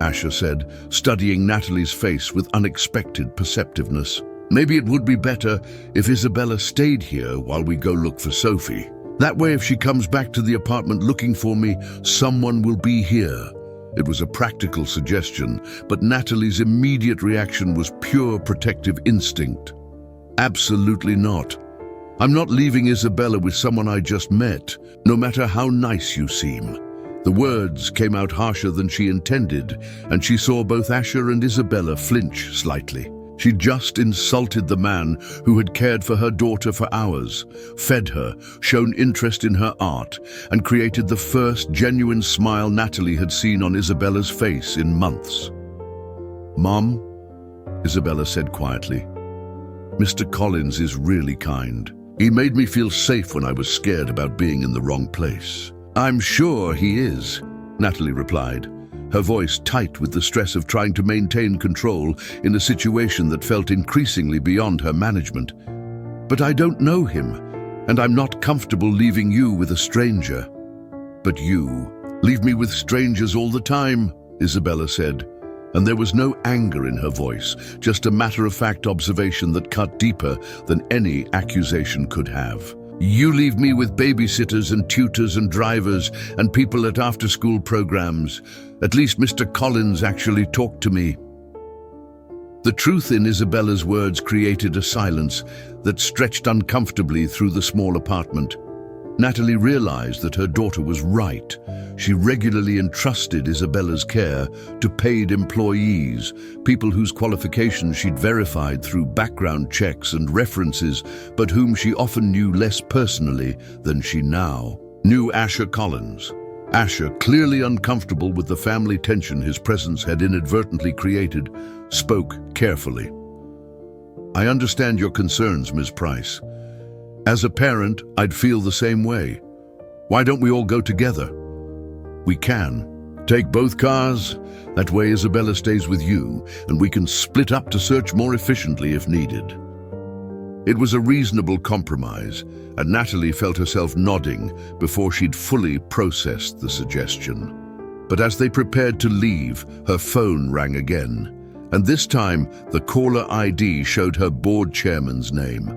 Speaker 1: Asher said, studying Natalie's face with unexpected perceptiveness, "maybe it would be better if Isabella stayed here while we go look for Sophie. That way, if she comes back to the apartment looking for me, someone will be here." It was a practical suggestion, but Natalie's immediate reaction was pure protective instinct. "Absolutely not. I'm not leaving Isabella with someone I just met, no matter how nice you seem." The words came out harsher than she intended, and she saw both Asher and Isabella flinch slightly. She'd just insulted the man who had cared for her daughter for hours, fed her, shown interest in her art, and created the first genuine smile Natalie had seen on Isabella's face in months. "Mom," Isabella said quietly, "Mr. Collins is really kind. He made me feel safe when I was scared about being in the wrong place." "I'm sure he is," Natalie replied, her voice tight with the stress of trying to maintain control in a situation that felt increasingly beyond her management. "But I don't know him, and I'm not comfortable leaving you with a stranger." "But you leave me with strangers all the time," Isabella said, and there was no anger in her voice, just a matter-of-fact observation that cut deeper than any accusation could have. "You leave me with babysitters and tutors and drivers and people at after-school programs. At least Mr. Collins actually talked to me." The truth in Isabella's words created a silence that stretched uncomfortably through the small apartment. Natalie realized that her daughter was right. She regularly entrusted Isabella's care to paid employees, people whose qualifications she'd verified through background checks and references, but whom she often knew less personally than she now knew Asher Collins. Asher, clearly uncomfortable with the family tension his presence had inadvertently created, spoke carefully. "I understand your concerns, Ms. Price. As a parent, I'd feel the same way. Why don't we all go together?" "We can. Take both cars. That way Isabella stays with you, and we can split up to search more efficiently if needed." It was a reasonable compromise, and Natalie felt herself nodding before she'd fully processed the suggestion. But as they prepared to leave, her phone rang again, and this time the caller ID showed her board chairman's name.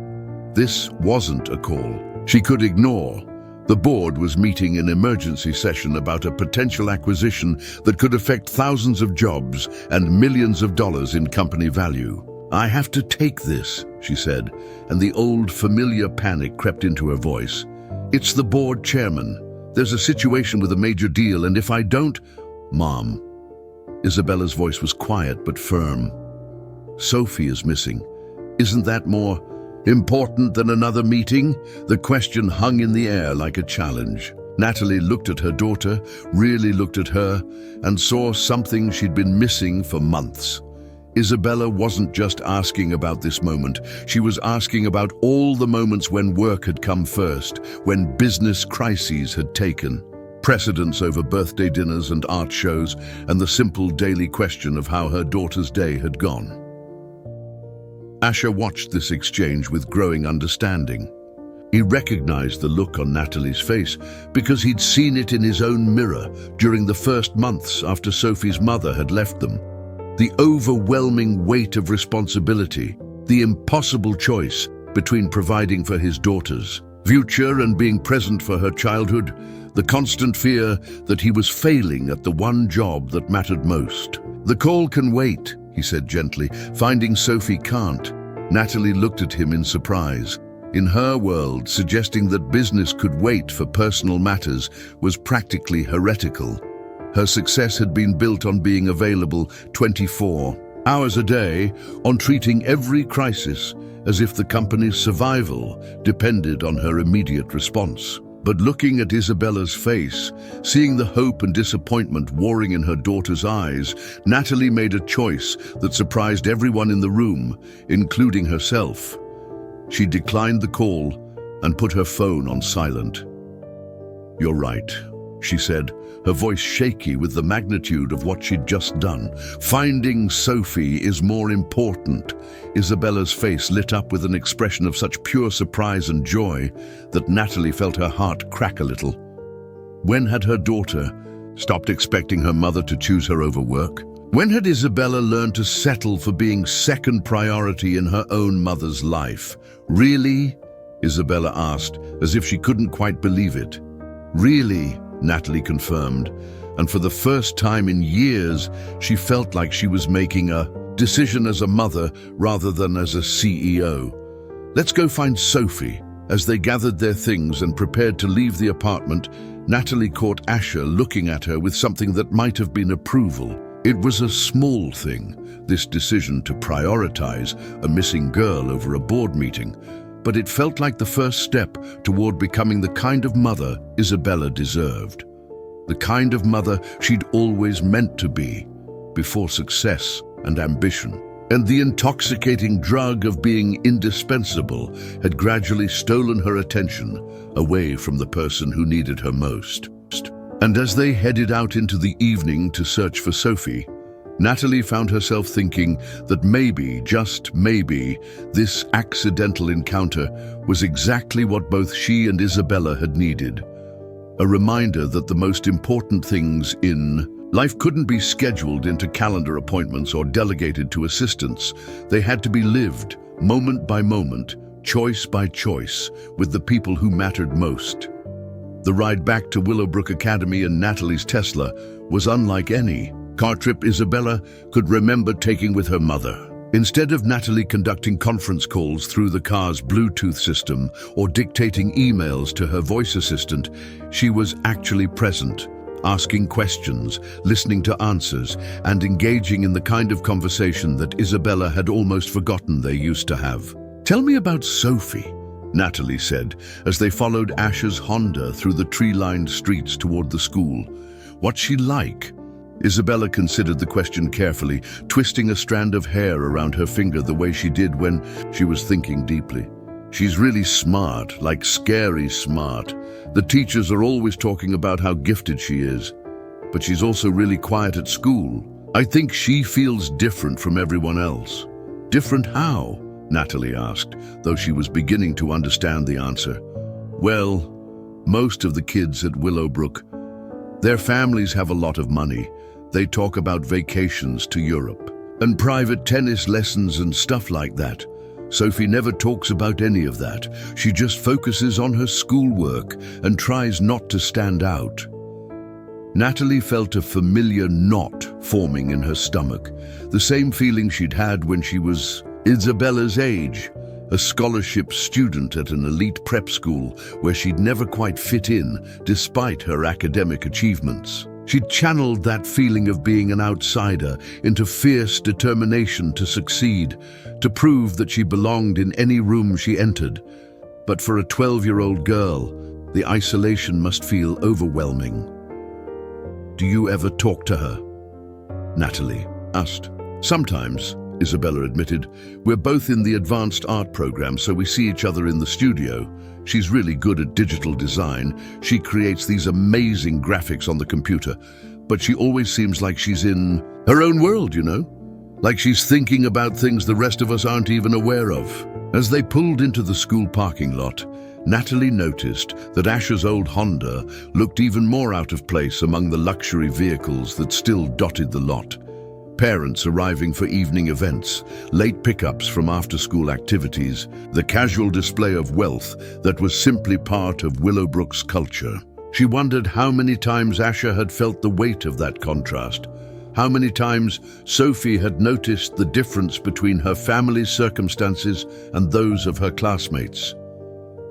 Speaker 1: This wasn't a call she could ignore. The board was meeting an emergency session about a potential acquisition that could affect thousands of jobs and millions of dollars in company value. "I have to take this," she said, and the old familiar panic crept into her voice. "It's the board chairman. There's a situation with a major deal, and if I don't—" "Mom." Isabella's voice was quiet but firm. "Sophie is missing. Isn't that more important than another meeting?" The question hung in the air like a challenge. Natalie looked at her daughter, really looked at her, and saw something she'd been missing for months. Isabella wasn't just asking about this moment. She was asking about all the moments when work had come first, when business crises had taken precedence over birthday dinners and art shows, and the simple daily question of how her daughter's day had gone. Asher watched this exchange with growing understanding. He recognized the look on Natalie's face because he'd seen it in his own mirror during the first months after Sophie's mother had left them. The overwhelming weight of responsibility, the impossible choice between providing for his daughter's future and being present for her childhood, the constant fear that he was failing at the one job that mattered most. "The call can wait," he said gently. "Finding Sophie can't." Natalie looked at him in surprise. In her world, suggesting that business could wait for personal matters was practically heretical. Her success had been built on being available 24 hours a day, on treating every crisis as if the company's survival depended on her immediate response. But looking at Isabella's face, seeing the hope and disappointment warring in her daughter's eyes, Natalie made a choice that surprised everyone in the room, including herself. She declined the call and put her phone on silent. "You're right," she said, her voice shaky with the magnitude of what she'd just done. "Finding Sophie is more important." Isabella's face lit up with an expression of such pure surprise and joy that Natalie felt her heart crack a little. When had her daughter stopped expecting her mother to choose her over work? When had Isabella learned to settle for being second priority in her own mother's life? "Really?" Isabella asked, as if she couldn't quite believe it. "Really?" Natalie confirmed, and for the first time in years, she felt like she was making a decision as a mother rather than as a CEO. "Let's go find Sophie." As they gathered their things and prepared to leave the apartment, Natalie caught Asher looking at her with something that might have been approval. It was a small thing, this decision to prioritize a missing girl over a board meeting, but it felt like the first step toward becoming the kind of mother Isabella deserved. The kind of mother she'd always meant to be, before success and ambition. And the intoxicating drug of being indispensable had gradually stolen her attention away from the person who needed her most. And as they headed out into the evening to search for Sophie, Natalie found herself thinking that maybe, just maybe, this accidental encounter was exactly what both she and Isabella had needed. A reminder that the most important things in life couldn't be scheduled into calendar appointments or delegated to assistants. They had to be lived, moment by moment, choice by choice, with the people who mattered most. The ride back to Willowbrook Academy in Natalie's Tesla was unlike any car trip Isabella could remember taking with her mother. Instead of Natalie conducting conference calls through the car's Bluetooth system or dictating emails to her voice assistant, she was actually present, asking questions, listening to answers, and engaging in the kind of conversation that Isabella had almost forgotten they used to have. "Tell me about Sophie," Natalie said, as they followed Asher's Honda through the tree-lined streets toward the school. "What's she like?" Isabella considered the question carefully, twisting a strand of hair around her finger the way she did when she was thinking deeply. "She's really smart, like scary smart. The teachers are always talking about how gifted she is. But she's also really quiet at school. I think she feels different from everyone else." "Different how?" Natalie asked, though she was beginning to understand the answer. "Well, most of the kids at Willowbrook, their families have a lot of money. They talk about vacations to Europe and private tennis lessons and stuff like that. Sophie never talks about any of that. She just focuses on her schoolwork and tries not to stand out." Natalie felt a familiar knot forming in her stomach, the same feeling she'd had when she was Isabella's age, a scholarship student at an elite prep school where she'd never quite fit in despite her academic achievements. She'd channeled that feeling of being an outsider into fierce determination to succeed, to prove that she belonged in any room she entered. But for a 12-year-old girl, the isolation must feel overwhelming. "Do you ever talk to her?" Natalie asked. "Sometimes," Isabella admitted. "We're both in the advanced art program, so we see each other in the studio. She's really good at digital design. She creates these amazing graphics on the computer. But she always seems like she's in her own world, you know? Like she's thinking about things the rest of us aren't even aware of." As they pulled into the school parking lot, Natalie noticed that Asher's old Honda looked even more out of place among the luxury vehicles that still dotted the lot. Parents arriving for evening events, late pickups from after-school activities, the casual display of wealth that was simply part of Willowbrook's culture. She wondered how many times Asher had felt the weight of that contrast, how many times Sophie had noticed the difference between her family's circumstances and those of her classmates.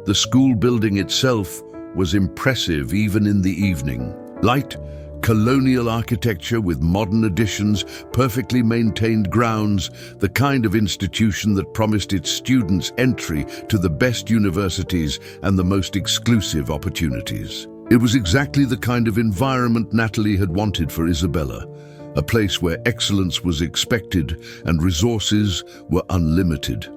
Speaker 1: The school building itself was impressive even in the evening. Light, colonial architecture with modern additions, perfectly maintained grounds, the kind of institution that promised its students entry to the best universities and the most exclusive opportunities. It was exactly the kind of environment Natalie had wanted for Isabella, a place where excellence was expected and resources were unlimited.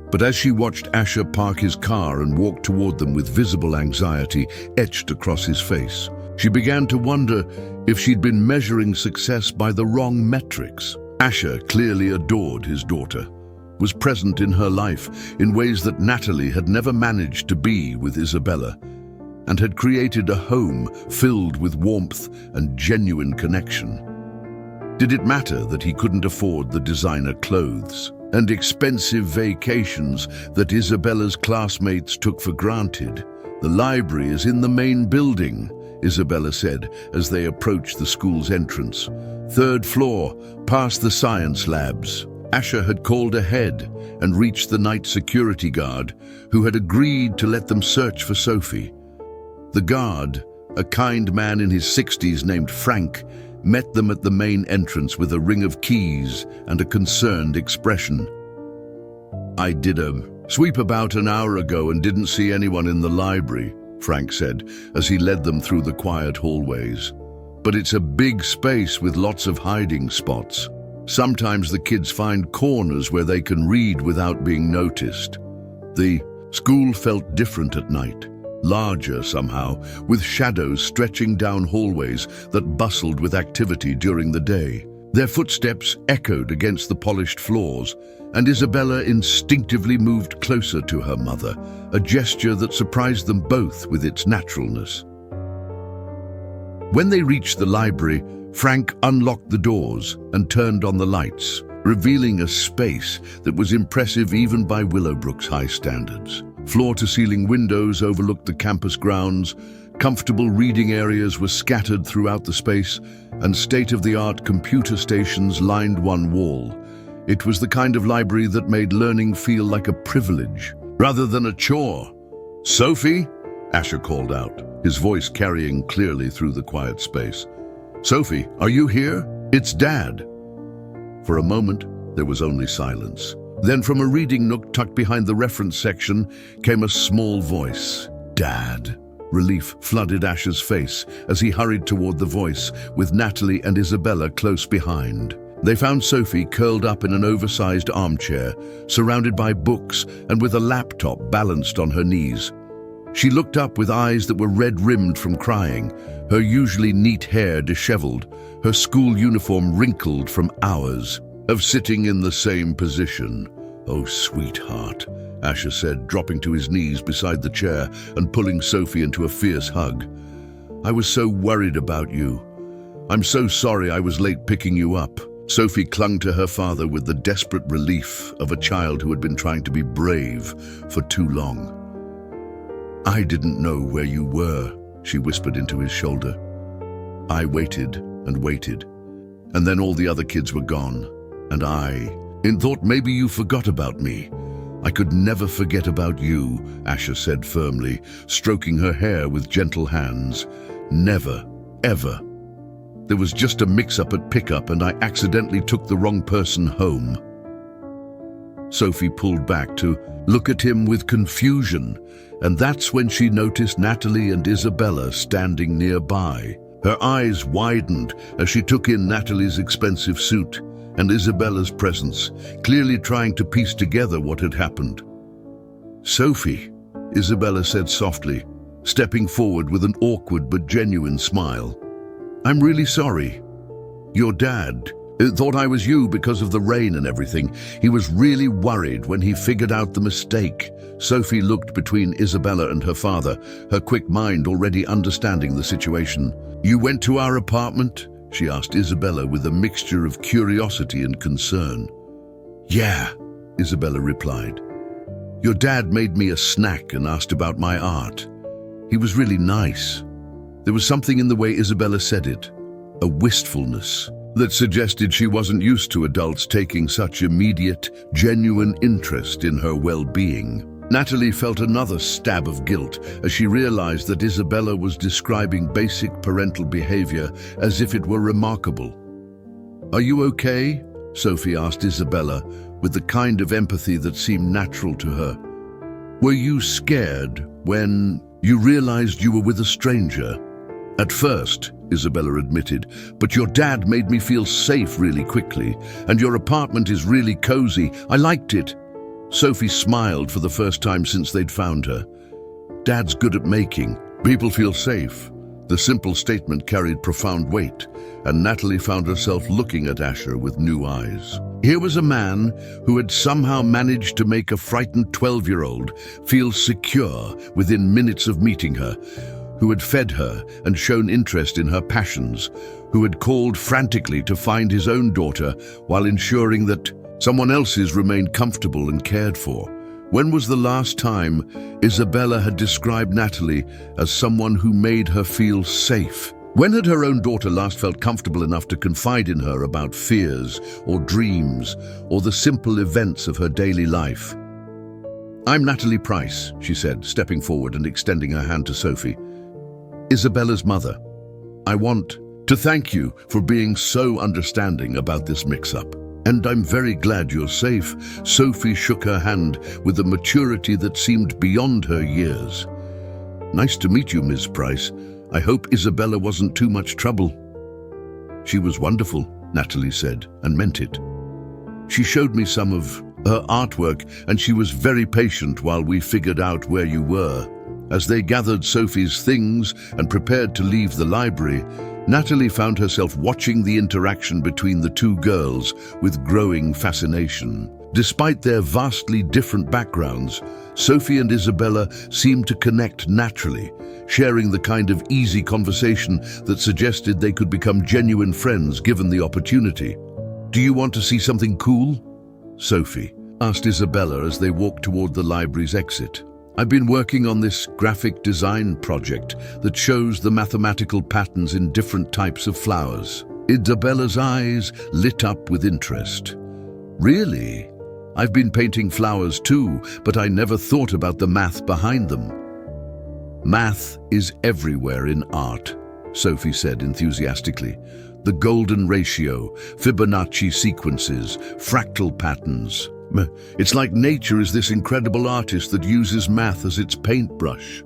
Speaker 1: But as she watched Asher park his car and walk toward them with visible anxiety etched across his face, she began to wonder if she'd been measuring success by the wrong metrics. Asher clearly adored his daughter, was present in her life in ways that Natalie had never managed to be with Isabella, and had created a home filled with warmth and genuine connection. Did it matter that he couldn't afford the designer clothes and expensive vacations that Isabella's classmates took for granted? "The library is in the main building," Isabella said as they approached the school's entrance. "Third floor, past the science labs." Asher had called ahead and reached the night security guard, who had agreed to let them search for Sophie. The guard, a kind man in his 60s named Frank, met them at the main entrance with a ring of keys and a concerned expression. "I did a sweep about an hour ago and didn't see anyone in the library," Frank said as he led them through the quiet hallways. "But it's a big space with lots of hiding spots. Sometimes the kids find corners where they can read without being noticed." The school felt different at night, larger somehow, with shadows stretching down hallways that bustled with activity during the day. Their footsteps echoed against the polished floors, and Isabella instinctively moved closer to her mother, a gesture that surprised them both with its naturalness. When they reached the library, Frank unlocked the doors and turned on the lights, revealing a space that was impressive even by Willowbrook's high standards. Floor-to-ceiling windows overlooked the campus grounds, comfortable reading areas were scattered throughout the space, and state-of-the-art computer stations lined one wall. It was the kind of library that made learning feel like a privilege, rather than a chore. "Sophie?" Asher called out, his voice carrying clearly through the quiet space. "Sophie, are you here? It's Dad." For a moment, there was only silence. Then from a reading nook tucked behind the reference section came a small voice. "Dad." Relief flooded Asher's face as he hurried toward the voice, with Natalie and Isabella close behind. They found Sophie curled up in an oversized armchair, surrounded by books and with a laptop balanced on her knees. She looked up with eyes that were red-rimmed from crying, her usually neat hair disheveled, her school uniform wrinkled from hours of sitting in the same position. "Oh, sweetheart," Asher said, dropping to his knees beside the chair and pulling Sophie into a fierce hug. "I was so worried about you. I'm so sorry I was late picking you up." Sophie clung to her father with the desperate relief of a child who had been trying to be brave for too long. "I didn't know where you were," she whispered into his shoulder. "I waited and waited, and then all the other kids were gone, and I thought maybe you forgot about me." "I could never forget about you," Asher said firmly, stroking her hair with gentle hands. "Never, ever. There was just a mix-up at pickup and I accidentally took the wrong person home." Sophie pulled back to look at him with confusion, and that's when she noticed Natalie and Isabella standing nearby. Her eyes widened as she took in Natalie's expensive suit and Isabella's presence, clearly trying to piece together what had happened. "Sophie," Isabella said softly, stepping forward with an awkward but genuine smile. "I'm really sorry. Your dad thought I was you because of the rain and everything. He was really worried when he figured out the mistake." Sophie looked between Isabella and her father, her quick mind already understanding the situation. "You went to our apartment?" she asked Isabella with a mixture of curiosity and concern. "Yeah," Isabella replied. "Your dad made me a snack and asked about my art. He was really nice." There was something in the way Isabella said it, a wistfulness, that suggested she wasn't used to adults taking such immediate, genuine interest in her well-being. Natalie felt another stab of guilt as she realized that Isabella was describing basic parental behavior as if it were remarkable. "Are you okay?" Sophie asked Isabella, with the kind of empathy that seemed natural to her. "Were you scared when you realized you were with a stranger?" "At first," Isabella admitted, "but your dad made me feel safe really quickly, and your apartment is really cozy. I liked it." Sophie smiled for the first time since they'd found her. "Dad's good at making people feel safe." The simple statement carried profound weight, and Natalie found herself looking at Asher with new eyes. Here was a man who had somehow managed to make a frightened 12-year-old feel secure within minutes of meeting her, who had fed her and shown interest in her passions, who had called frantically to find his own daughter while ensuring that someone else's remained comfortable and cared for. When was the last time Isabella had described Natalie as someone who made her feel safe? When had her own daughter last felt comfortable enough to confide in her about fears or dreams or the simple events of her daily life? "I'm Natalie Price," she said, stepping forward and extending her hand to Sophie. "Isabella's mother. I want to thank you for being so understanding about this mix-up. And I'm very glad you're safe." Sophie shook her hand with a maturity that seemed beyond her years. "Nice to meet you, Ms. Price. I hope Isabella wasn't too much trouble." "She was wonderful," Natalie said, and meant it. "She showed me some of her artwork, and she was very patient while we figured out where you were." As they gathered Sophie's things and prepared to leave the library, Natalie found herself watching the interaction between the two girls with growing fascination. Despite their vastly different backgrounds, Sophie and Isabella seemed to connect naturally, sharing the kind of easy conversation that suggested they could become genuine friends given the opportunity. "Do you want to see something cool?" Sophie asked Isabella as they walked toward the library's exit. "I've been working on this graphic design project that shows the mathematical patterns in different types of flowers." Isabella's eyes lit up with interest. "Really? I've been painting flowers too, but I never thought about the math behind them." "Math is everywhere in art," Sophie said enthusiastically. "The golden ratio, Fibonacci sequences, fractal patterns. It's like nature is this incredible artist that uses math as its paintbrush.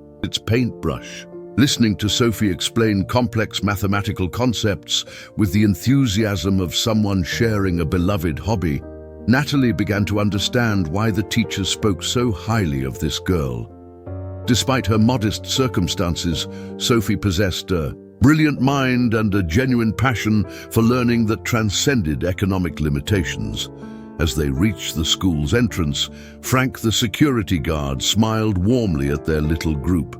Speaker 1: Listening to Sophie explain complex mathematical concepts with the enthusiasm of someone sharing a beloved hobby, Natalie began to understand why the teachers spoke so highly of this girl. Despite her modest circumstances, Sophie possessed a brilliant mind and a genuine passion for learning that transcended economic limitations. As they reached the school's entrance, Frank, the security guard, smiled warmly at their little group.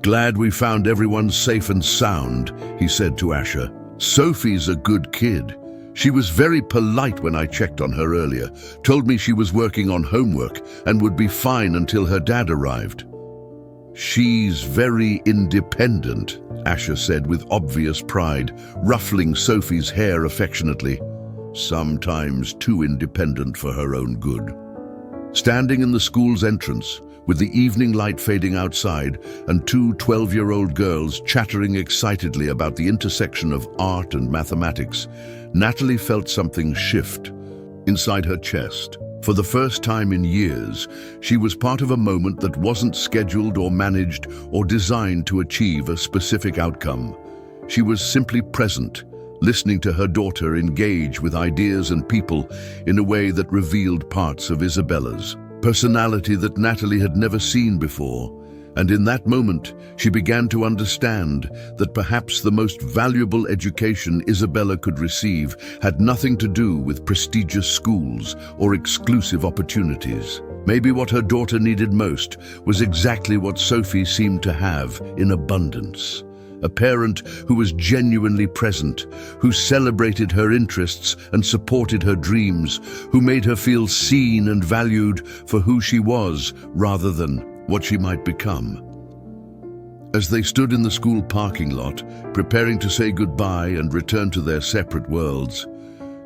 Speaker 1: "Glad we found everyone safe and sound," he said to Asher. "Sophie's a good kid. She was very polite when I checked on her earlier, told me she was working on homework and would be fine until her dad arrived." "She's very independent," Asher said with obvious pride, ruffling Sophie's hair affectionately. "Sometimes too independent for her own good." Standing in the school's entrance, with the evening light fading outside and two 12-year-old girls chattering excitedly about the intersection of art and mathematics, Natalie felt something shift inside her chest. For the first time in years, she was part of a moment that wasn't scheduled or managed or designed to achieve a specific outcome. She was simply present, listening to her daughter engage with ideas and people in a way that revealed parts of Isabella's personality that Natalie had never seen before. And in that moment, she began to understand that perhaps the most valuable education Isabella could receive had nothing to do with prestigious schools or exclusive opportunities. Maybe what her daughter needed most was exactly what Sophie seemed to have in abundance. A parent who was genuinely present, who celebrated her interests and supported her dreams, who made her feel seen and valued for who she was rather than what she might become. As they stood in the school parking lot, preparing to say goodbye and return to their separate worlds,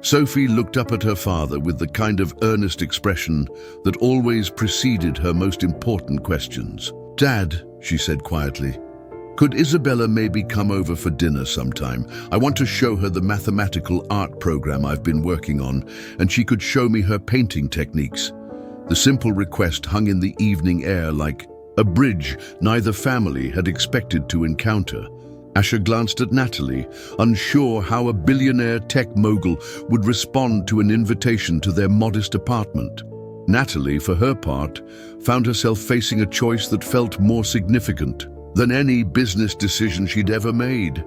Speaker 1: Sophie looked up at her father with the kind of earnest expression that always preceded her most important questions. "Dad," she said quietly, "could Isabella maybe come over for dinner sometime? I want to show her the mathematical art program I've been working on, and she could show me her painting techniques." The simple request hung in the evening air like a bridge neither family had expected to encounter. Asher glanced at Natalie, unsure how a billionaire tech mogul would respond to an invitation to their modest apartment. Natalie, for her part, found herself facing a choice that felt more significant than any business decision she'd ever made.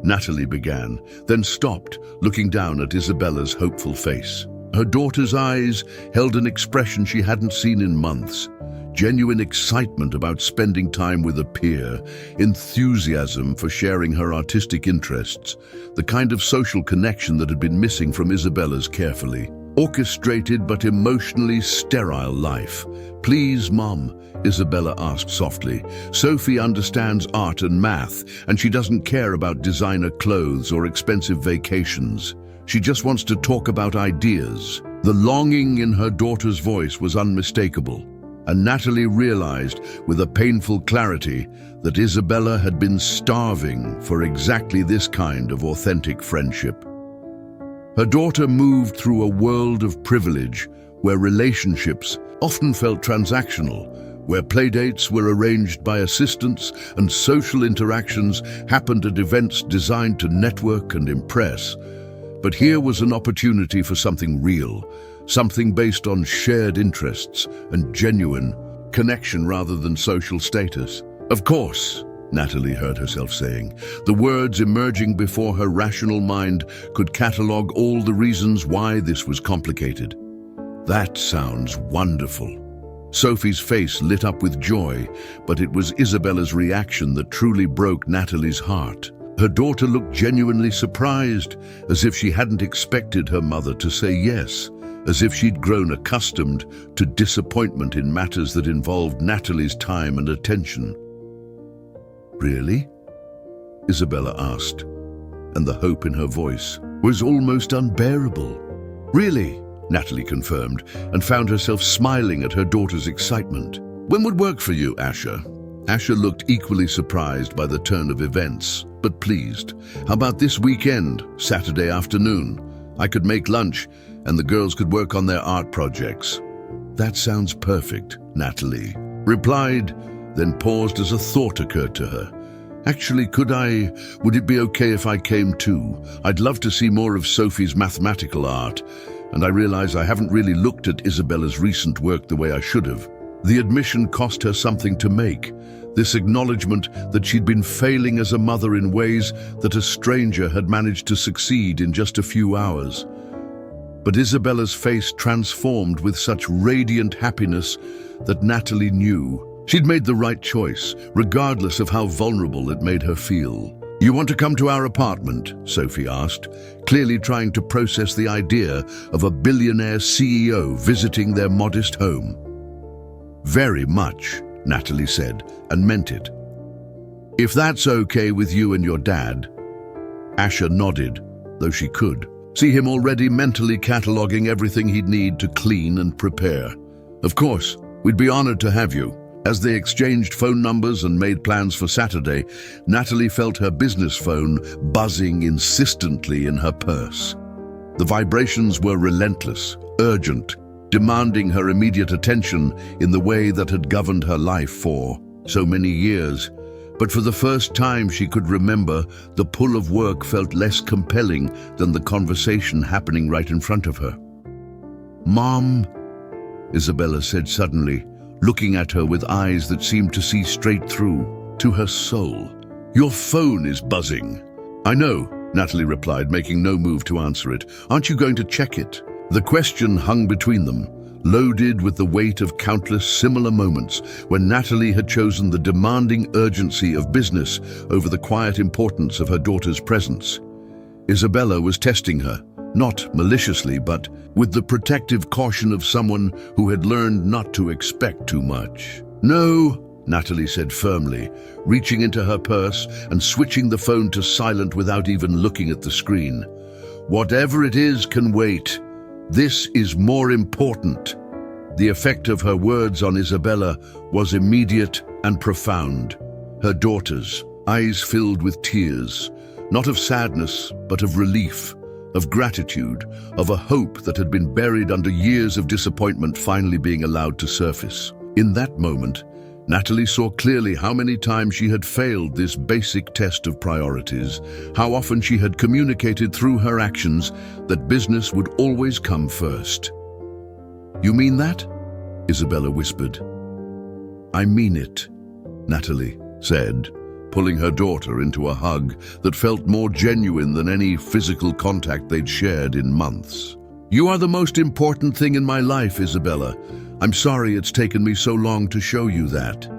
Speaker 1: Natalie began, then stopped, looking down at Isabella's hopeful face. Her daughter's eyes held an expression she hadn't seen in months. Genuine excitement about spending time with a peer, enthusiasm for sharing her artistic interests, the kind of social connection that had been missing from Isabella's carefully orchestrated but emotionally sterile life. "Please, Mom," Isabella asked softly. "Sophie understands art and math, and she doesn't care about designer clothes or expensive vacations. She just wants to talk about ideas." The longing in her daughter's voice was unmistakable, and Natalie realized with a painful clarity that Isabella had been starving for exactly this kind of authentic friendship. Her daughter moved through a world of privilege where relationships often felt transactional, where playdates were arranged by assistants and social interactions happened at events designed to network and impress. But here was an opportunity for something real, something based on shared interests and genuine connection rather than social status. Of course, Natalie heard herself saying. The words emerging before her rational mind could catalogue all the reasons why this was complicated. That sounds wonderful. Sophie's face lit up with joy, but it was Isabella's reaction that truly broke Natalie's heart. Her daughter looked genuinely surprised, as if she hadn't expected her mother to say yes, as if she'd grown accustomed to disappointment in matters that involved Natalie's time and attention. "Really?" Isabella asked, and the hope in her voice was almost unbearable. "Really?" Natalie confirmed, and found herself smiling at her daughter's excitement. "When would work for you, Asher?" Asher looked equally surprised by the turn of events, but pleased. "How about this weekend, Saturday afternoon? I could make lunch, and the girls could work on their art projects." "That sounds perfect," Natalie replied, then paused as a thought occurred to her. "Actually, would it be okay if I came too? I'd love to see more of Sophie's mathematical art, and I realize I haven't really looked at Isabella's recent work the way I should have." The admission cost her something to make, this acknowledgement that she'd been failing as a mother in ways that a stranger had managed to succeed in just a few hours. But Isabella's face transformed with such radiant happiness that Natalie knew she'd made the right choice, regardless of how vulnerable it made her feel. "You want to come to our apartment?" Sophie asked, clearly trying to process the idea of a billionaire CEO visiting their modest home. "Very much," Natalie said, and meant it. "If that's okay with you and your dad." Asher nodded, though she could see him already mentally cataloguing everything he'd need to clean and prepare. "Of course, we'd be honored to have you." As they exchanged phone numbers and made plans for Saturday, Natalie felt her business phone buzzing insistently in her purse. The vibrations were relentless, urgent, demanding her immediate attention in the way that had governed her life for so many years. But for the first time she could remember, the pull of work felt less compelling than the conversation happening right in front of her. "Mom," Isabella said suddenly, looking at her with eyes that seemed to see straight through to her soul. "Your phone is buzzing." "I know," Natalie replied, making no move to answer it. "Aren't you going to check it?" The question hung between them, loaded with the weight of countless similar moments when Natalie had chosen the demanding urgency of business over the quiet importance of her daughter's presence. Isabella was testing her, not maliciously, but with the protective caution of someone who had learned not to expect too much. "No," Natalie said firmly, reaching into her purse and switching the phone to silent without even looking at the screen. "Whatever it is can wait. This is more important." The effect of her words on Isabella was immediate and profound. Her daughter's eyes filled with tears, not of sadness, but of relief, of gratitude, of a hope that had been buried under years of disappointment finally being allowed to surface. In that moment, Natalie saw clearly how many times she had failed this basic test of priorities, how often she had communicated through her actions that business would always come first. "You mean that?" Isabella whispered. "I mean it," Natalie said, pulling her daughter into a hug that felt more genuine than any physical contact they'd shared in months. "You are the most important thing in my life, Isabella. I'm sorry it's taken me so long to show you that."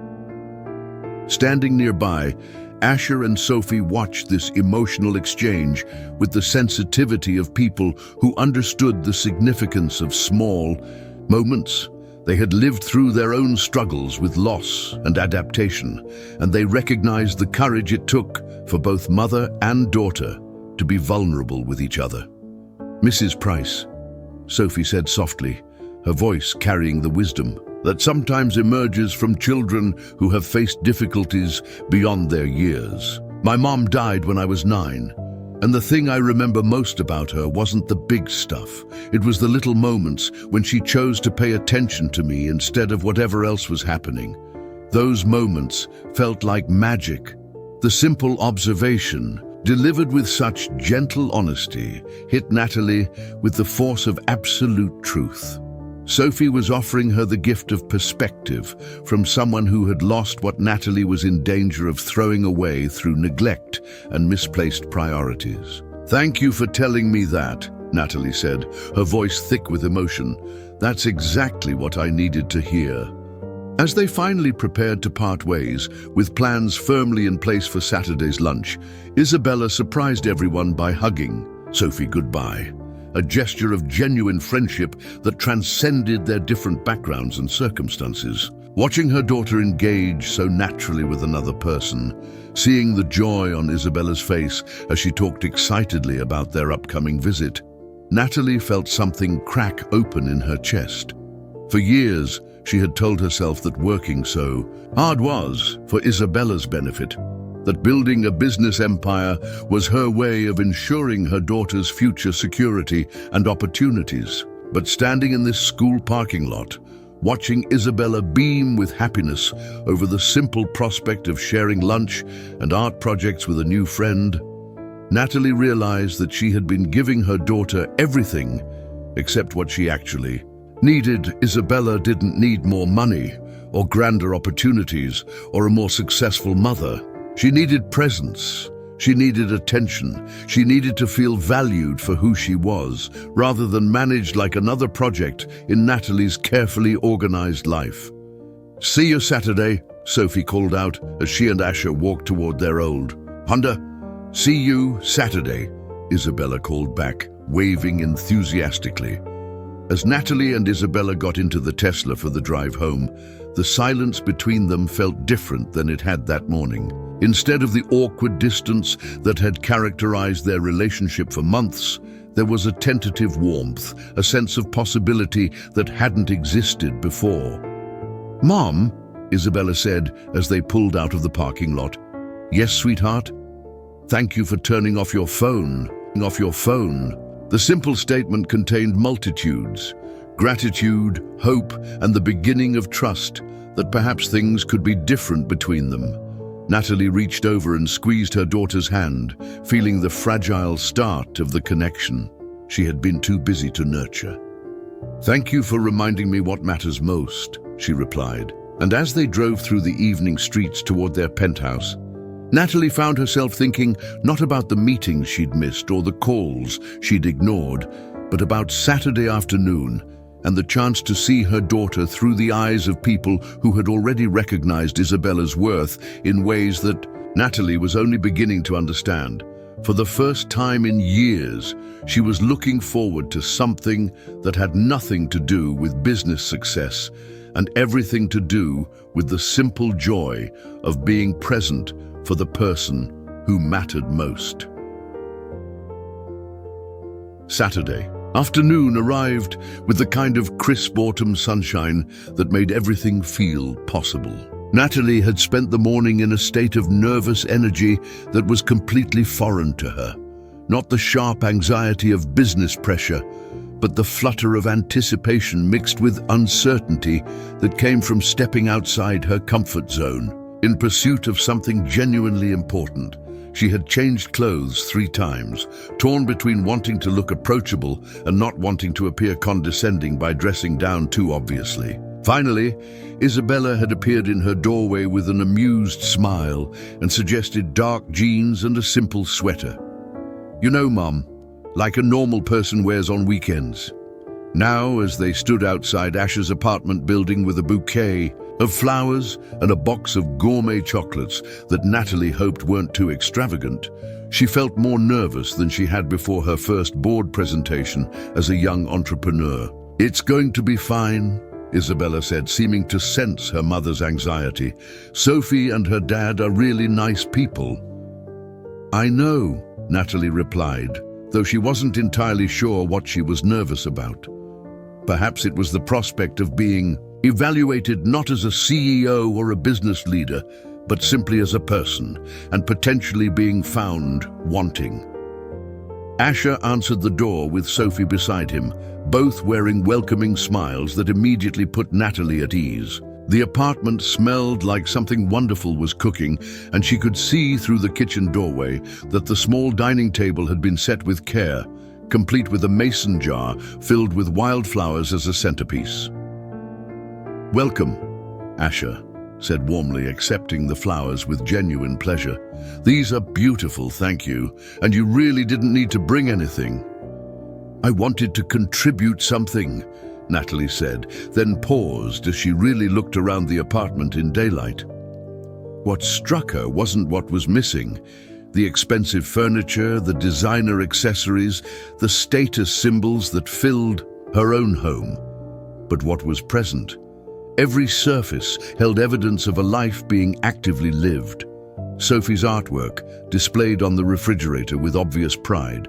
Speaker 1: Standing nearby, Asher and Sophie watched this emotional exchange with the sensitivity of people who understood the significance of small moments. They had lived through their own struggles with loss and adaptation, and they recognized the courage it took for both mother and daughter to be vulnerable with each other. "Mrs. Price," Sophie said softly, her voice carrying the wisdom that sometimes emerges from children who have faced difficulties beyond their years. "My mom died when I was 9. And the thing I remember most about her wasn't the big stuff. It was the little moments when she chose to pay attention to me instead of whatever else was happening. Those moments felt like magic. The simple observation, delivered with such gentle honesty, hit Natalie with the force of absolute truth. Sophie was offering her the gift of perspective from someone who had lost what Natalie was in danger of throwing away through neglect and misplaced priorities. "Thank you for telling me that," Natalie said, her voice thick with emotion. "That's exactly what I needed to hear." As they finally prepared to part ways, with plans firmly in place for Saturday's lunch, Isabella surprised everyone by hugging Sophie goodbye, a gesture of genuine friendship that transcended their different backgrounds and circumstances. Watching her daughter engage so naturally with another person, seeing the joy on Isabella's face as she talked excitedly about their upcoming visit, Natalie felt something crack open in her chest. For years, she had told herself that working so hard was for Isabella's benefit, that building a business empire was her way of ensuring her daughter's future security and opportunities. But standing in this school parking lot, watching Isabella beam with happiness over the simple prospect of sharing lunch and art projects with a new friend, Natalie realized that she had been giving her daughter everything except what she actually needed. Isabella didn't need more money or grander opportunities or a more successful mother. She needed presence. She needed attention. She needed to feel valued for who she was, rather than managed like another project in Natalie's carefully organized life. "See you Saturday," Sophie called out as she and Asher walked toward their old Honda. "See you Saturday," Isabella called back, waving enthusiastically. As Natalie and Isabella got into the Tesla for the drive home, the silence between them felt different than it had that morning. Instead of the awkward distance that had characterized their relationship for months, there was a tentative warmth, a sense of possibility that hadn't existed before. "Mom," Isabella said as they pulled out of the parking lot. "Yes, sweetheart? Thank you for turning off your phone." The simple statement contained multitudes: gratitude, hope, and the beginning of trust that perhaps things could be different between them. Natalie reached over and squeezed her daughter's hand, feeling the fragile start of the connection she had been too busy to nurture. "Thank you for reminding me what matters most," she replied. And as they drove through the evening streets toward their penthouse, Natalie found herself thinking not about the meetings she'd missed or the calls she'd ignored, but about Saturday afternoon and the chance to see her daughter through the eyes of people who had already recognized Isabella's worth in ways that Natalie was only beginning to understand. For the first time in years, she was looking forward to something that had nothing to do with business success and everything to do with the simple joy of being present for the person who mattered most. Saturday afternoon arrived with the kind of crisp autumn sunshine that made everything feel possible. Natalie had spent the morning in a state of nervous energy that was completely foreign to her. Not the sharp anxiety of business pressure, but the flutter of anticipation mixed with uncertainty that came from stepping outside her comfort zone in pursuit of something genuinely important. She had changed clothes 3 times, torn between wanting to look approachable and not wanting to appear condescending by dressing down too obviously. Finally, Isabella had appeared in her doorway with an amused smile and suggested dark jeans and a simple sweater. "You know, Mom, like a normal person wears on weekends." Now, as they stood outside Asher's apartment building with a bouquet of flowers and a box of gourmet chocolates that Natalie hoped weren't too extravagant, she felt more nervous than she had before her first board presentation as a young entrepreneur. "It's going to be fine," Isabella said, seeming to sense her mother's anxiety. "Sophie and her dad are really nice people." "I know," Natalie replied, though she wasn't entirely sure what she was nervous about. Perhaps it was the prospect of being evaluated not as a CEO or a business leader, but simply as a person, and potentially being found wanting. Asher answered the door with Sophie beside him, both wearing welcoming smiles that immediately put Natalie at ease. The apartment smelled like something wonderful was cooking, and she could see through the kitchen doorway that the small dining table had been set with care, complete with a mason jar filled with wildflowers as a centerpiece. "Welcome," Asher said warmly, accepting the flowers with genuine pleasure. "These are beautiful, thank you, and you really didn't need to bring anything." "I wanted to contribute something," Natalie said, then paused as she really looked around the apartment in daylight. What struck her wasn't what was missing. The expensive furniture, the designer accessories, the status symbols that filled her own home. But what was present? Every surface held evidence of a life being actively lived. Sophie's artwork, displayed on the refrigerator with obvious pride.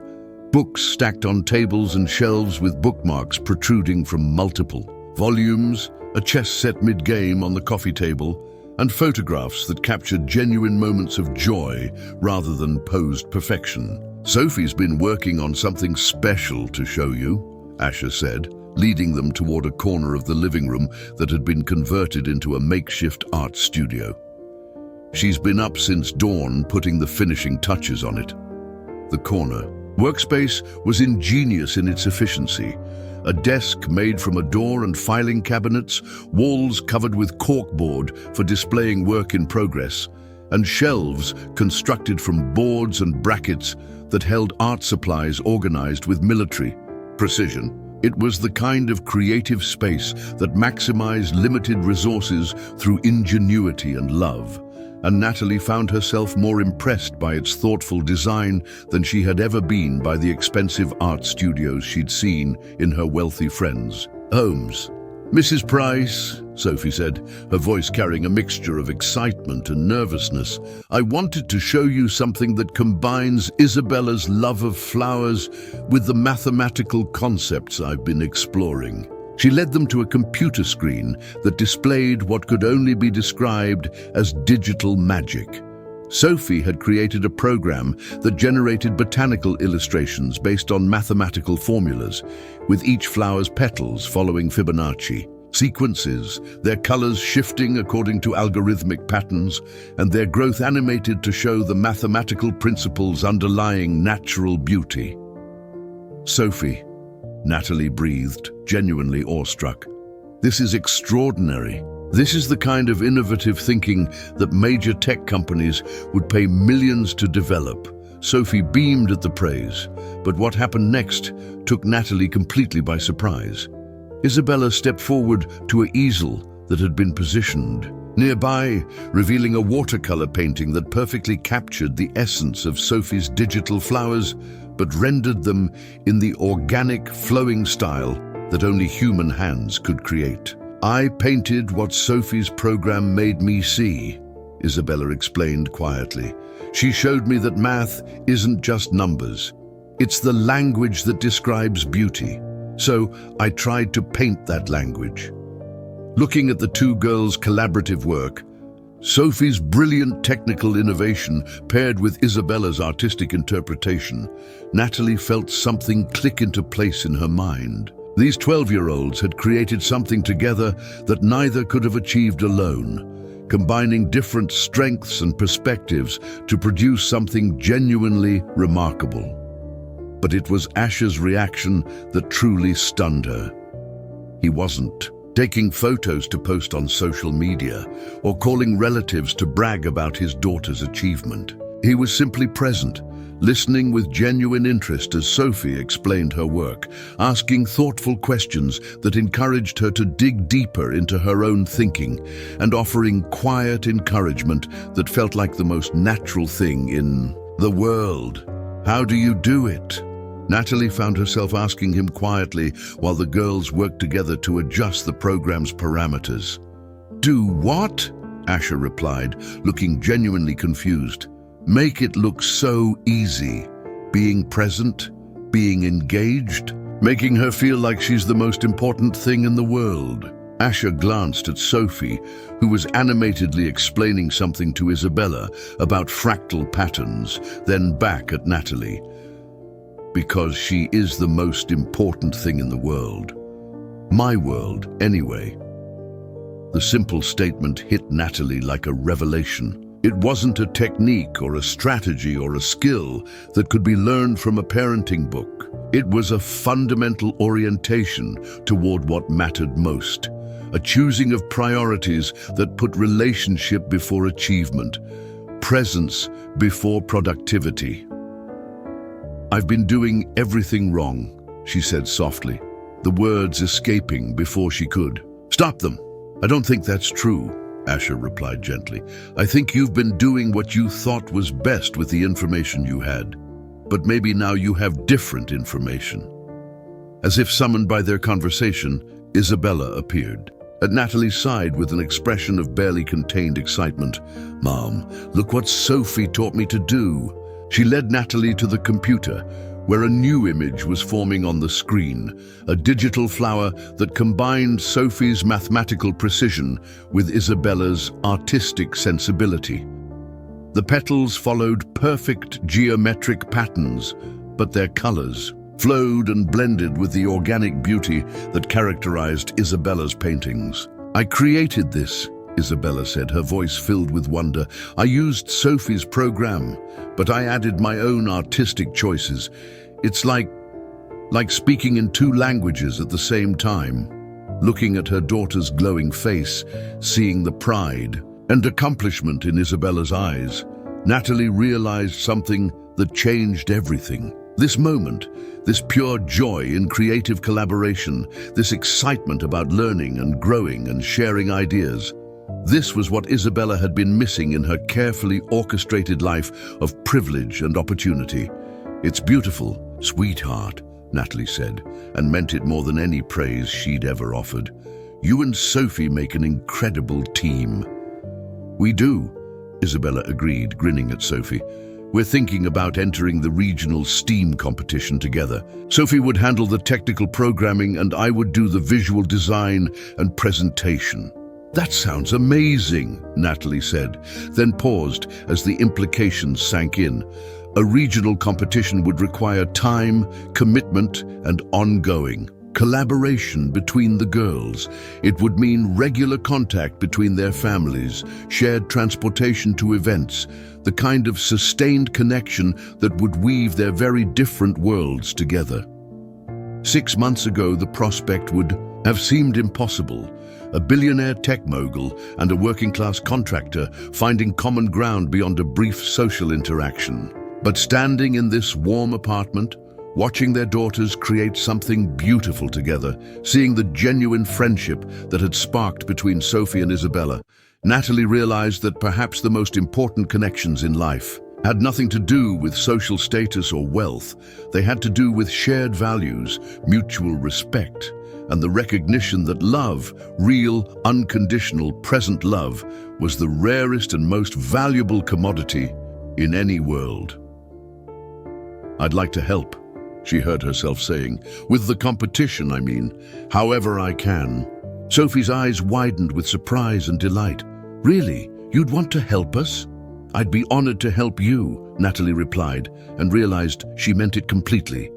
Speaker 1: Books stacked on tables and shelves with bookmarks protruding from multiple volumes, a chess set mid-game on the coffee table, and photographs that captured genuine moments of joy rather than posed perfection. "Sophie's been working on something special to show you," Asher said, leading them toward a corner of the living room that had been converted into a makeshift art studio. "She's been up since dawn putting the finishing touches on it." The corner workspace was ingenious in its efficiency. A desk made from a door and filing cabinets, walls covered with corkboard for displaying work in progress, and shelves constructed from boards and brackets that held art supplies organized with military precision. It was the kind of creative space that maximized limited resources through ingenuity and love, and Natalie found herself more impressed by its thoughtful design than she had ever been by the expensive art studios she'd seen in her wealthy friends' homes. "Mrs. Price," Sophie said, her voice carrying a mixture of excitement and nervousness, "I wanted to show you something that combines Isabella's love of flowers with the mathematical concepts I've been exploring." She led them to a computer screen that displayed what could only be described as digital magic. Sophie had created a program that generated botanical illustrations based on mathematical formulas, with each flower's petals following Fibonacci sequences, their colors shifting according to algorithmic patterns, and their growth animated to show the mathematical principles underlying natural beauty. "Sophie," Natalie breathed, genuinely awestruck. "This is extraordinary. This is the kind of innovative thinking that major tech companies would pay millions to develop." Sophie beamed at the praise, but what happened next took Natalie completely by surprise. Isabella stepped forward to an easel that had been positioned nearby, revealing a watercolor painting that perfectly captured the essence of Sophie's digital flowers, but rendered them in the organic, flowing style that only human hands could create. "I painted what Sophie's program made me see," Isabella explained quietly. "She showed me that math isn't just numbers. It's the language that describes beauty. So I tried to paint that language." Looking at the two girls' collaborative work, Sophie's brilliant technical innovation paired with Isabella's artistic interpretation, Natalie felt something click into place in her mind. These 12-year-olds had created something together that neither could have achieved alone, combining different strengths and perspectives to produce something genuinely remarkable. But it was Asher's reaction that truly stunned her. He wasn't taking photos to post on social media or calling relatives to brag about his daughter's achievement. He was simply present, listening with genuine interest as Sophie explained her work, asking thoughtful questions that encouraged her to dig deeper into her own thinking, and offering quiet encouragement that felt like the most natural thing in the world. "How do you do it?" Natalie found herself asking him quietly while the girls worked together to adjust the program's parameters. "Do what?" Asher replied, looking genuinely confused. "Make it look so easy. Being present, being engaged, making her feel like she's the most important thing in the world." Asher glanced at Sophie, who was animatedly explaining something to Isabella about fractal patterns, then back at Natalie. "Because she is the most important thing in the world. My world, anyway." The simple statement hit Natalie like a revelation. It It wasn't a technique or a strategy or a skill that could be learned from a parenting book. It was a fundamental orientation toward what mattered most, a choosing of priorities that put relationship before achievement, presence before productivity. "I've been doing everything wrong," she said softly, the words escaping before she could. "Stop them. I don't think that's true," Asher replied gently. "I think you've been doing what you thought was best with the information you had. But maybe now you have different information." As if summoned by their conversation, Isabella appeared at Natalie's side with an expression of barely contained excitement. "Mom, look what Sophie taught me to do." She led Natalie to the computer, where a new image was forming on the screen, a digital flower that combined Sophie's mathematical precision with Isabella's artistic sensibility. The petals followed perfect geometric patterns, but their colors flowed and blended with the organic beauty that characterized Isabella's paintings. "I created this," Isabella said, her voice filled with wonder. "I used Sophie's program, but I added my own artistic choices. It's like speaking in two languages at the same time." Looking at her daughter's glowing face, seeing the pride and accomplishment in Isabella's eyes, Natalie realized something that changed everything. This moment, this pure joy in creative collaboration, this excitement about learning and growing and sharing ideas, this was what Isabella had been missing in her carefully orchestrated life of privilege and opportunity. "It's beautiful, sweetheart," Natalie said, and meant it more than any praise she'd ever offered. "You and Sophie make an incredible team." "We do," Isabella agreed, grinning at Sophie. "We're thinking about entering the regional STEAM competition together. Sophie would handle the technical programming and I would do the visual design and presentation." "That sounds amazing," Natalie said, then paused as the implications sank in. A regional competition would require time, commitment, and ongoing collaboration between the girls. It would mean regular contact between their families, shared transportation to events, the kind of sustained connection that would weave their very different worlds together. 6 months ago, the prospect would have seemed impossible. A billionaire tech mogul and a working-class contractor finding common ground beyond a brief social interaction. But standing in this warm apartment, watching their daughters create something beautiful together, seeing the genuine friendship that had sparked between Sophie and Isabella, Natalie realized that perhaps the most important connections in life had nothing to do with social status or wealth. They had to do with shared values, mutual respect, and the recognition that love, real, unconditional, present love, was the rarest and most valuable commodity in any world. "I'd like to help," she heard herself saying. "With the competition, I mean. However I can." Sophie's eyes widened with surprise and delight. "Really? You'd want to help us?" "I'd be honored to help you," Natalie replied, and realized she meant it completely.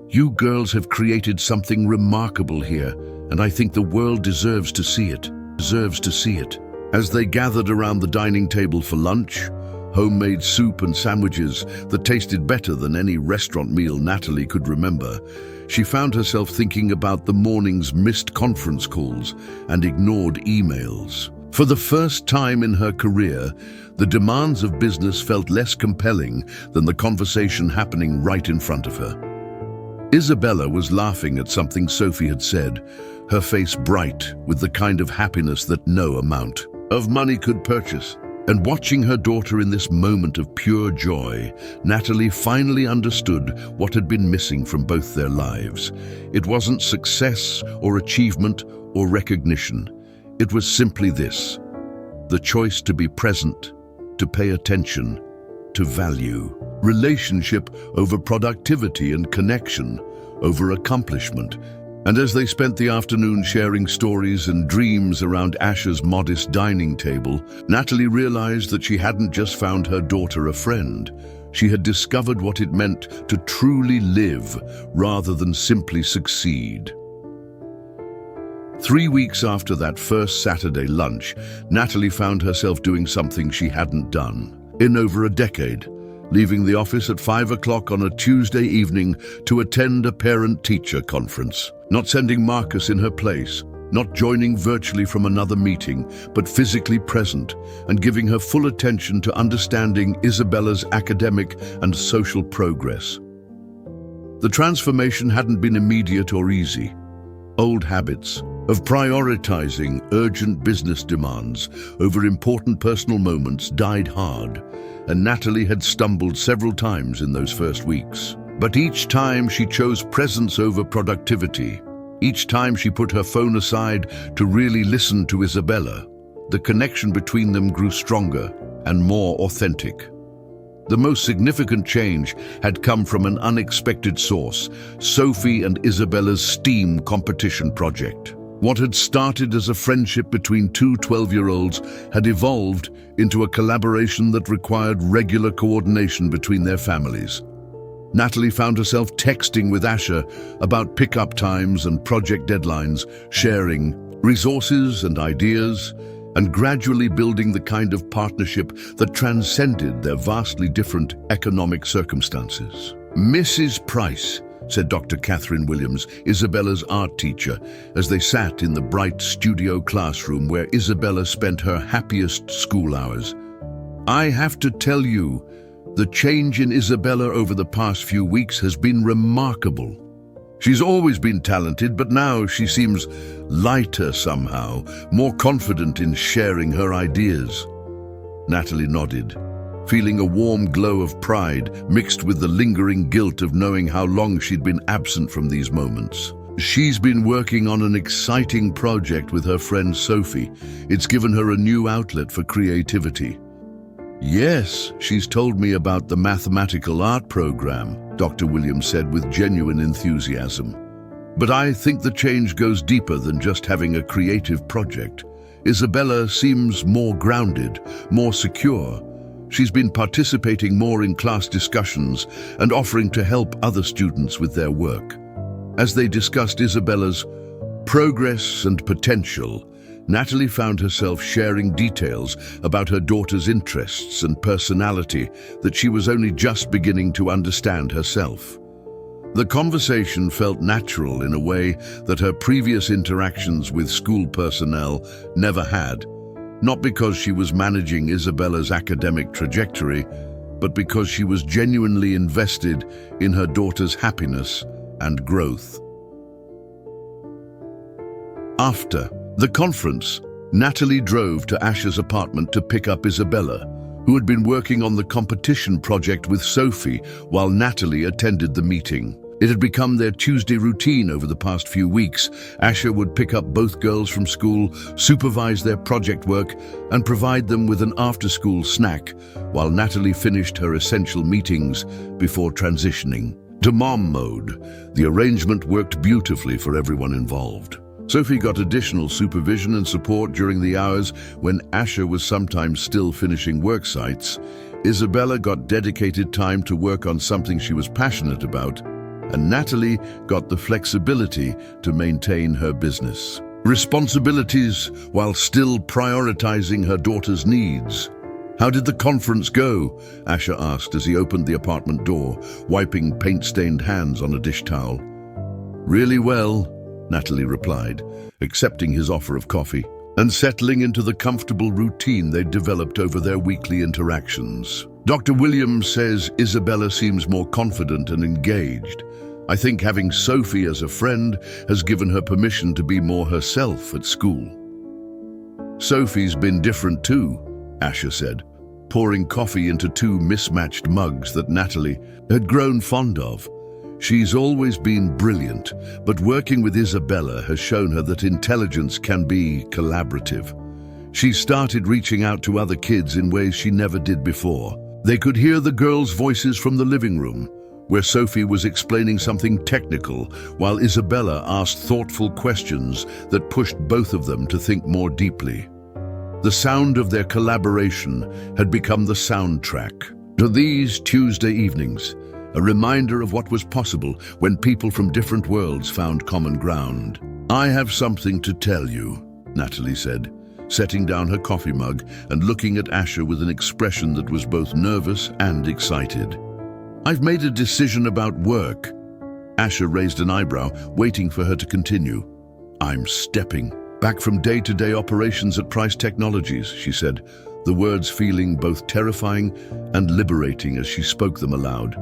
Speaker 1: "You girls have created something remarkable here, and I think the world deserves to see it. As they gathered around the dining table for lunch, homemade soup and sandwiches that tasted better than any restaurant meal Natalie could remember, she found herself thinking about the morning's missed conference calls and ignored emails. For the first time in her career, the demands of business felt less compelling than the conversation happening right in front of her. Isabella was laughing at something Sophie had said, her face bright with the kind of happiness that no amount of money could purchase. And watching her daughter in this moment of pure joy, Natalie finally understood what had been missing from both their lives. It wasn't success or achievement or recognition. It was simply this: the choice to be present, to pay attention, to value. Relationship over productivity and connection over accomplishment. And as they spent the afternoon sharing stories and dreams around Asher's modest dining table, Natalie realized that she hadn't just found her daughter a friend. She had discovered what it meant to truly live rather than simply succeed. 3 weeks after that first Saturday lunch, Natalie found herself doing something she hadn't done in over a decade, leaving the office at 5 o'clock on a Tuesday evening to attend a parent-teacher conference. Not sending Marcus in her place, not joining virtually from another meeting, but physically present and giving her full attention to understanding Isabella's academic and social progress. The transformation hadn't been immediate or easy. Old habits of prioritizing urgent business demands over important personal moments died hard, and Natalie had stumbled several times in those first weeks. But each time she chose presence over productivity. Each time she put her phone aside to really listen to Isabella, the connection between them grew stronger and more authentic. The most significant change had come from an unexpected source, Sophie and Isabella's STEAM competition project. What had started as a friendship between two 12-year-olds had evolved into a collaboration that required regular coordination between their families. Natalie found herself texting with Asher about pickup times and project deadlines, sharing resources and ideas, and gradually building the kind of partnership that transcended their vastly different economic circumstances. "Mrs. Price," said Dr. Catherine Williams, Isabella's art teacher, as they sat in the bright studio classroom where Isabella spent her happiest school hours. "I have to tell you, the change in Isabella over the past few weeks has been remarkable. She's always been talented, but now she seems lighter somehow, more confident in sharing her ideas." Natalie nodded, feeling a warm glow of pride mixed with the lingering guilt of knowing how long she'd been absent from these moments. "She's been working on an exciting project with her friend Sophie. It's given her a new outlet for creativity." "Yes, she's told me about the mathematical art program," Dr. Williams said with genuine enthusiasm. "But I think the change goes deeper than just having a creative project. Isabella seems more grounded, more secure. She's been participating more in class discussions and offering to help other students with their work." As they discussed Isabella's progress and potential, Natalie found herself sharing details about her daughter's interests and personality that she was only just beginning to understand herself. The conversation felt natural in a way that her previous interactions with school personnel never had, not because she was managing Isabella's academic trajectory, but because she was genuinely invested in her daughter's happiness and growth. After the conference, Natalie drove to Asher's apartment to pick up Isabella, who had been working on the competition project with Sophie while Natalie attended the meeting. It had become their Tuesday routine over the past few weeks. Asher would pick up both girls from school, supervise their project work, and provide them with an after-school snack, while Natalie finished her essential meetings before transitioning to mom mode. The arrangement worked beautifully for everyone involved. Sophie got additional supervision and support during the hours when Asher was sometimes still finishing work sites. Isabella got dedicated time to work on something she was passionate about, and Natalie got the flexibility to maintain her business responsibilities while still prioritizing her daughter's needs. "How did the conference go?" Asher asked as he opened the apartment door, wiping paint-stained hands on a dish towel. "Really well," Natalie replied, accepting his offer of coffee and settling into the comfortable routine they'd developed over their weekly interactions. "Dr. Williams says Isabella seems more confident and engaged. I think having Sophie as a friend has given her permission to be more herself at school." "Sophie's been different too," Asher said, pouring coffee into two mismatched mugs that Natalie had grown fond of. "She's always been brilliant, but working with Isabella has shown her that intelligence can be collaborative. She started reaching out to other kids in ways she never did before." They could hear the girls' voices from the living room, where Sophie was explaining something technical, while Isabella asked thoughtful questions that pushed both of them to think more deeply. The sound of their collaboration had become the soundtrack to these Tuesday evenings, a reminder of what was possible when people from different worlds found common ground. "I have something to tell you," Natalie said, setting down her coffee mug and looking at Asher with an expression that was both nervous and excited. "I've made a decision about work." Asher raised an eyebrow, waiting for her to continue. "I'm stepping back from day-to-day operations at Price Technologies," she said, the words feeling both terrifying and liberating as she spoke them aloud.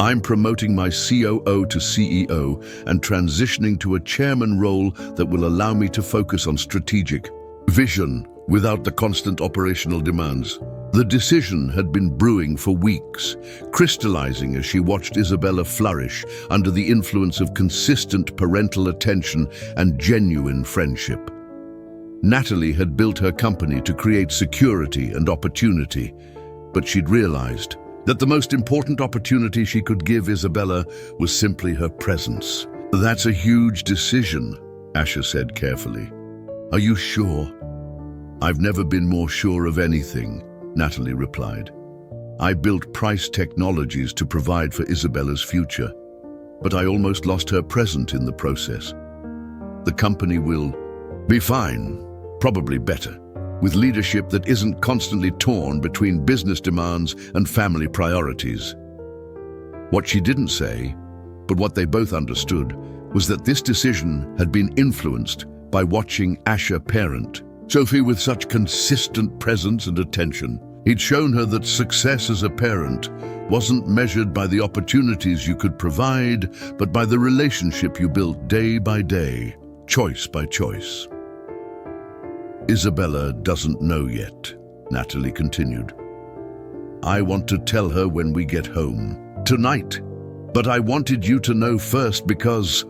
Speaker 1: "I'm promoting my COO to CEO and transitioning to a chairman role that will allow me to focus on strategic vision without the constant operational demands." The decision had been brewing for weeks, crystallizing as she watched Isabella flourish under the influence of consistent parental attention and genuine friendship. Natalie had built her company to create security and opportunity, but she'd realized that the most important opportunity she could give Isabella was simply her presence. "That's a huge decision," Asher said carefully. "Are you sure?" "I've never been more sure of anything," Natalie replied. "I built Price Technologies to provide for Isabella's future, but I almost lost her present in the process. The company will be fine, probably better, with leadership that isn't constantly torn between business demands and family priorities." What she didn't say, but what they both understood, was that this decision had been influenced by watching Asher parent Sophie with such consistent presence and attention. He'd shown her that success as a parent wasn't measured by the opportunities you could provide, but by the relationship you built day by day, choice by choice. "Isabella doesn't know yet," Natalie continued. "I want to tell her when we get home, tonight, but I wanted you to know first because..."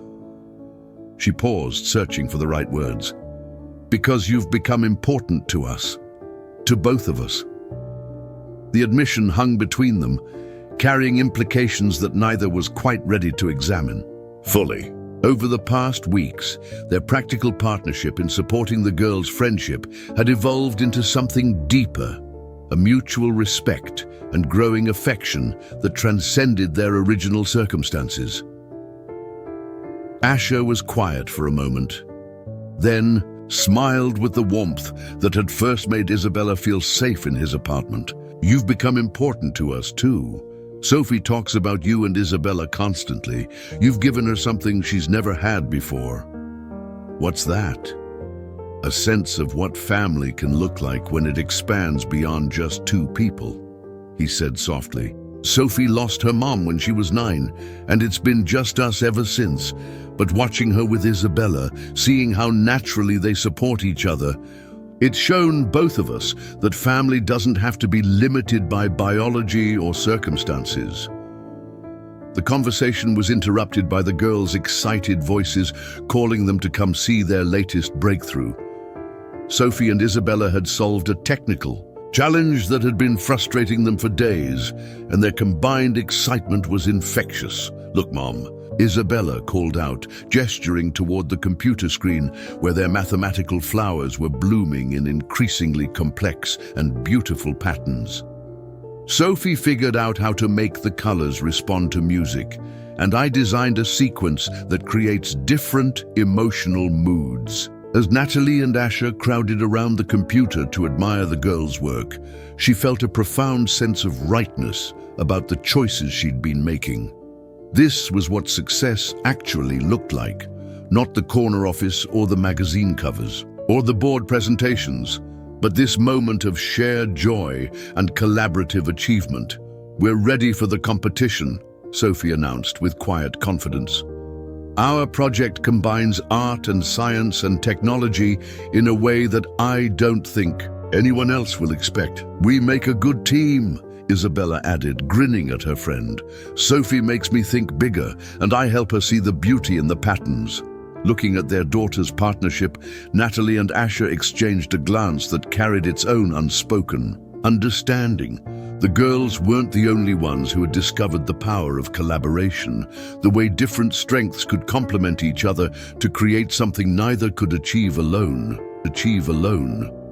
Speaker 1: She paused, searching for the right words. "Because you've become important to us, to both of us." The admission hung between them, carrying implications that neither was quite ready to examine fully. Over the past weeks, their practical partnership in supporting the girls' friendship had evolved into something deeper, a mutual respect and growing affection that transcended their original circumstances. Asher was quiet for a moment, then smiled with the warmth that had first made Isabella feel safe in his apartment. "You've become important to us too. Sophie talks about you and Isabella constantly. You've given her something she's never had before." "What's that?" "A sense of what family can look like when it expands beyond just two people," he said softly. "Sophie lost her mom when she was 9, and it's been just us ever since. But watching her with Isabella, seeing how naturally they support each other, it's shown both of us that family doesn't have to be limited by biology or circumstances." The conversation was interrupted by the girls' excited voices calling them to come see their latest breakthrough. Sophie and Isabella had solved a technical challenge that had been frustrating them for days, and their combined excitement was infectious. "Look, Mom," Isabella called out, gesturing toward the computer screen where their mathematical flowers were blooming in increasingly complex and beautiful patterns. "Sophie figured out how to make the colors respond to music, and I designed a sequence that creates different emotional moods." As Natalie and Asher crowded around the computer to admire the girls' work, she felt a profound sense of rightness about the choices she'd been making. This was what success actually looked like, not the corner office or the magazine covers, or the board presentations, but this moment of shared joy and collaborative achievement. "We're ready for the competition," Sophie announced with quiet confidence. "Our project combines art and science and technology in a way that I don't think anyone else will expect. We make a good team," Isabella added, grinning at her friend. "Sophie makes me think bigger, and I help her see the beauty in the patterns." Looking at their daughter's partnership, Natalie and Asher exchanged a glance that carried its own unspoken understanding. The girls weren't the only ones who had discovered the power of collaboration, the way different strengths could complement each other to create something neither could achieve alone.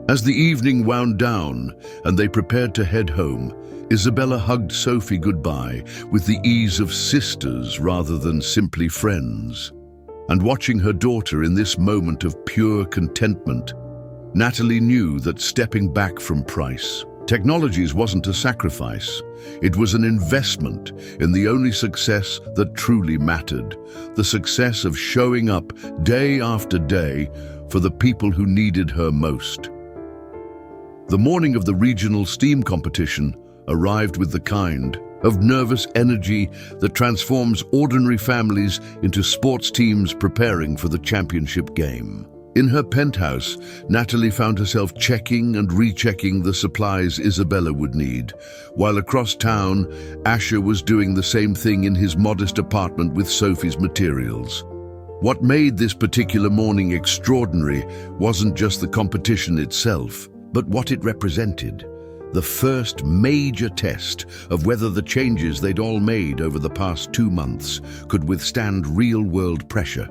Speaker 1: As the evening wound down and they prepared to head home, Isabella hugged Sophie goodbye with the ease of sisters rather than simply friends. And watching her daughter in this moment of pure contentment, Natalie knew that stepping back from Price Technologies wasn't a sacrifice. It was an investment in the only success that truly mattered, the success of showing up day after day for the people who needed her most. The morning of the regional STEAM competition arrived with the kind of nervous energy that transforms ordinary families into sports teams preparing for the championship game. In her penthouse, Natalie found herself checking and rechecking the supplies Isabella would need, while across town, Asher was doing the same thing in his modest apartment with Sophie's materials. What made this particular morning extraordinary wasn't just the competition itself, but what it represented. The first major test of whether the changes they'd all made over the past 2 months could withstand real-world pressure.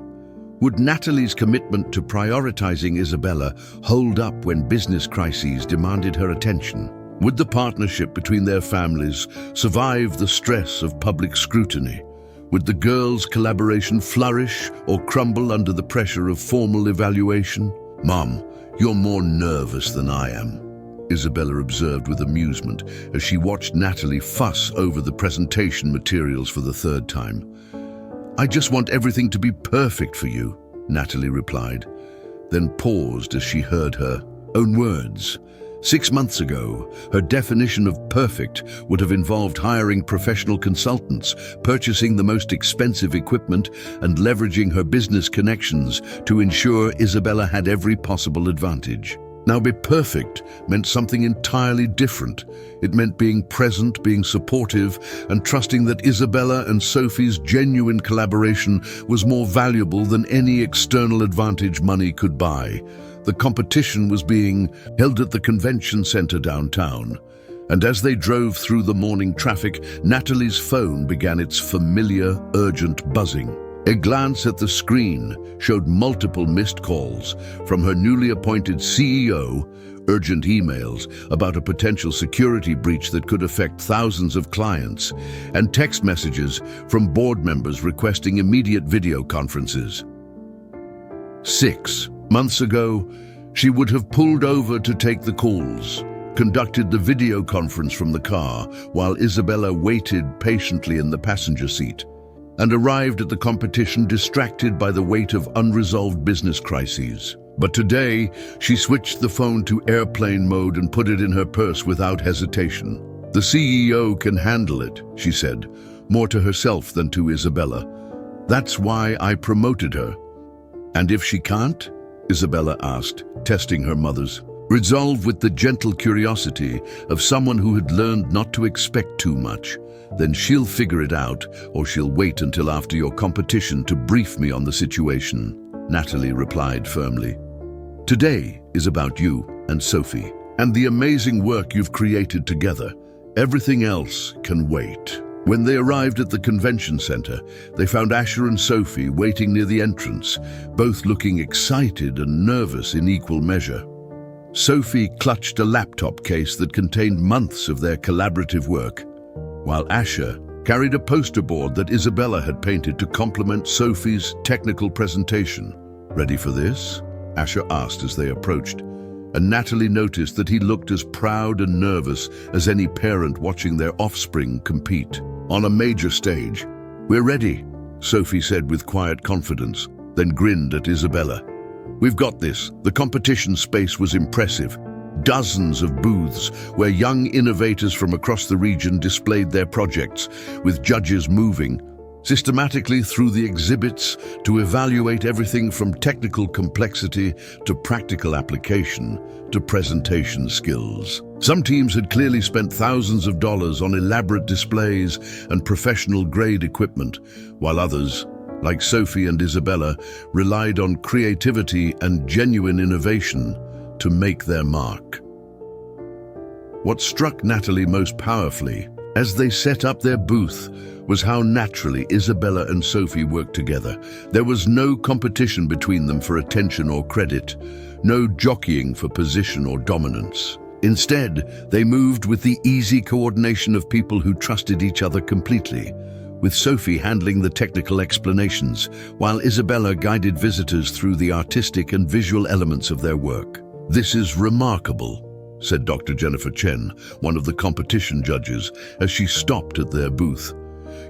Speaker 1: Would Natalie's commitment to prioritizing Isabella hold up when business crises demanded her attention? Would the partnership between their families survive the stress of public scrutiny? Would the girls' collaboration flourish or crumble under the pressure of formal evaluation? "Mom, you're more nervous than I am," Isabella observed with amusement as she watched Natalie fuss over the presentation materials for the 3rd time. "I just want everything to be perfect for you," Natalie replied, then paused as she heard her own words. 6 months ago, her definition of perfect would have involved hiring professional consultants, purchasing the most expensive equipment, and leveraging her business connections to ensure Isabella had every possible advantage. Now, be perfect meant something entirely different. It meant being present, being supportive, and trusting that Isabella and Sophie's genuine collaboration was more valuable than any external advantage money could buy. The competition was being held at the convention center downtown, and as they drove through the morning traffic, Natalie's phone began its familiar, urgent buzzing. A glance at the screen showed multiple missed calls from her newly appointed CEO, urgent emails about a potential security breach that could affect thousands of clients, and text messages from board members requesting immediate video conferences. 6 months ago, she would have pulled over to take the calls, conducted the video conference from the car while Isabella waited patiently in the passenger seat, and arrived at the competition distracted by the weight of unresolved business crises. But today, she switched the phone to airplane mode and put it in her purse without hesitation. "The CEO can handle it," she said, more to herself than to Isabella. "That's why I promoted her." "And if she can't?" Isabella asked, testing her mother's resolve with the gentle curiosity of someone who had learned not to expect too much. "Then she'll figure it out, or she'll wait until after your competition to brief me on the situation," Natalie replied firmly. "Today is about you and Sophie, and the amazing work you've created together. Everything else can wait." When they arrived at the convention center, they found Asher and Sophie waiting near the entrance, both looking excited and nervous in equal measure. Sophie clutched a laptop case that contained months of their collaborative work, while Asher carried a poster board that Isabella had painted to complement Sophie's technical presentation. "Ready for this?" Asher asked as they approached, and Natalie noticed that he looked as proud and nervous as any parent watching their offspring compete on a major stage. "We're ready," Sophie said with quiet confidence, then grinned at Isabella. "We've got this." The competition space was impressive. Dozens of booths where young innovators from across the region displayed their projects, with judges moving systematically through the exhibits to evaluate everything from technical complexity to practical application to presentation skills. Some teams had clearly spent thousands of dollars on elaborate displays and professional-grade equipment, while others, like Sophie and Isabella, relied on creativity and genuine innovation to make their mark. What struck Natalie most powerfully as they set up their booth was how naturally Isabella and Sophie worked together. There was no competition between them for attention or credit, no jockeying for position or dominance. Instead, they moved with the easy coordination of people who trusted each other completely. with Sophie handling the technical explanations, while Isabella guided visitors through the artistic and visual elements of their work. "This is remarkable," said Dr. Jennifer Chen, one of the competition judges, as she stopped at their booth.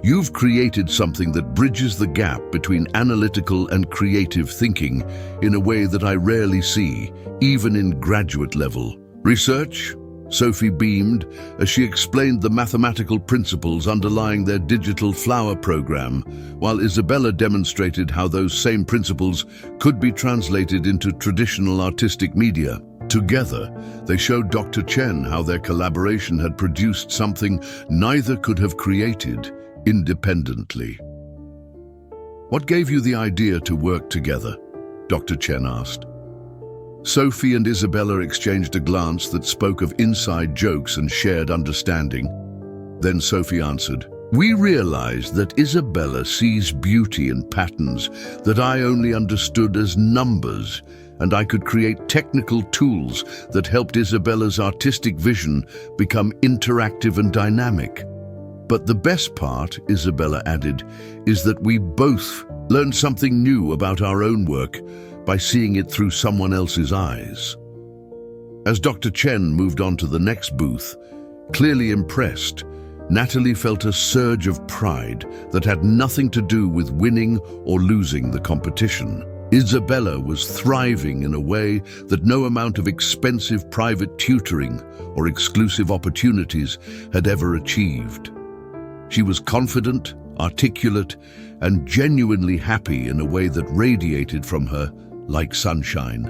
Speaker 1: "You've created something that bridges the gap between analytical and creative thinking in a way that I rarely see, even in graduate-level research." Sophie beamed as she explained the mathematical principles underlying their digital flower program, while Isabella demonstrated how those same principles could be translated into traditional artistic media. Together, they showed Dr. Chen how their collaboration had produced something neither could have created independently. "What gave you the idea to work together?" Dr. Chen asked. Sophie and Isabella exchanged a glance that spoke of inside jokes and shared understanding. Then Sophie answered, "We realized that Isabella sees beauty in patterns that I only understood as numbers, and I could create technical tools that helped Isabella's artistic vision become interactive and dynamic. But the best part," Isabella added, "is that we both learned something new about our own work by seeing it through someone else's eyes." As Dr. Chen moved on to the next booth, clearly impressed, Natalie felt a surge of pride that had nothing to do with winning or losing the competition. Isabella was thriving in a way that no amount of expensive private tutoring or exclusive opportunities had ever achieved. She was confident, articulate, and genuinely happy in a way that radiated from her like sunshine.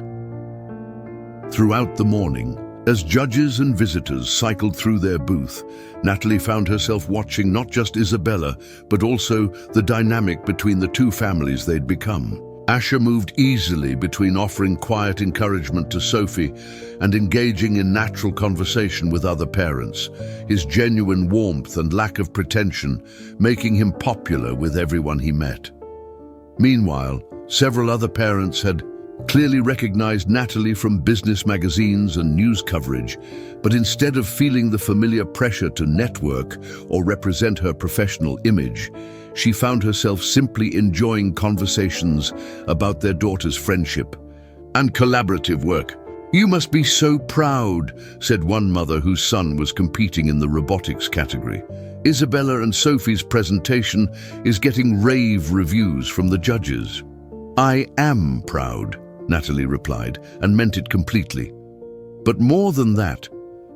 Speaker 1: Throughout the morning, as judges and visitors cycled through their booth, Natalie found herself watching not just Isabella, but also the dynamic between the two families they'd become. Asher moved easily between offering quiet encouragement to Sophie and engaging in natural conversation with other parents, his genuine warmth and lack of pretension making him popular with everyone he met. Meanwhile, several other parents had clearly recognized Natalie from business magazines and news coverage, but instead of feeling the familiar pressure to network or represent her professional image, she found herself simply enjoying conversations about their daughter's friendship and collaborative work. "You must be so proud," said one mother whose son was competing in the robotics category. "Isabella and Sophie's presentation is getting rave reviews from the judges." "I am proud," Natalie replied, and meant it completely. "But more than that,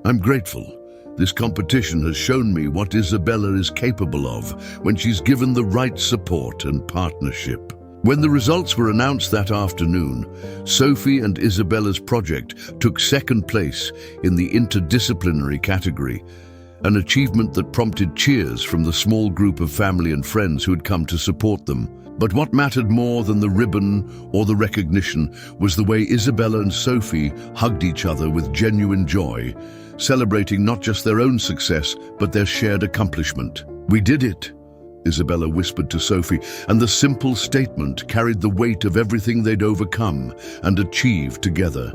Speaker 1: I'm grateful. This competition has shown me what Isabella is capable of when she's given the right support and partnership." When the results were announced that afternoon, Sophie and Isabella's project took second place in the interdisciplinary category, an achievement that prompted cheers from the small group of family and friends who had come to support them. But what mattered more than the ribbon or the recognition was the way Isabella and Sophie hugged each other with genuine joy, celebrating not just their own success, but their shared accomplishment. "We did it," Isabella whispered to Sophie, and the simple statement carried the weight of everything they'd overcome and achieved together.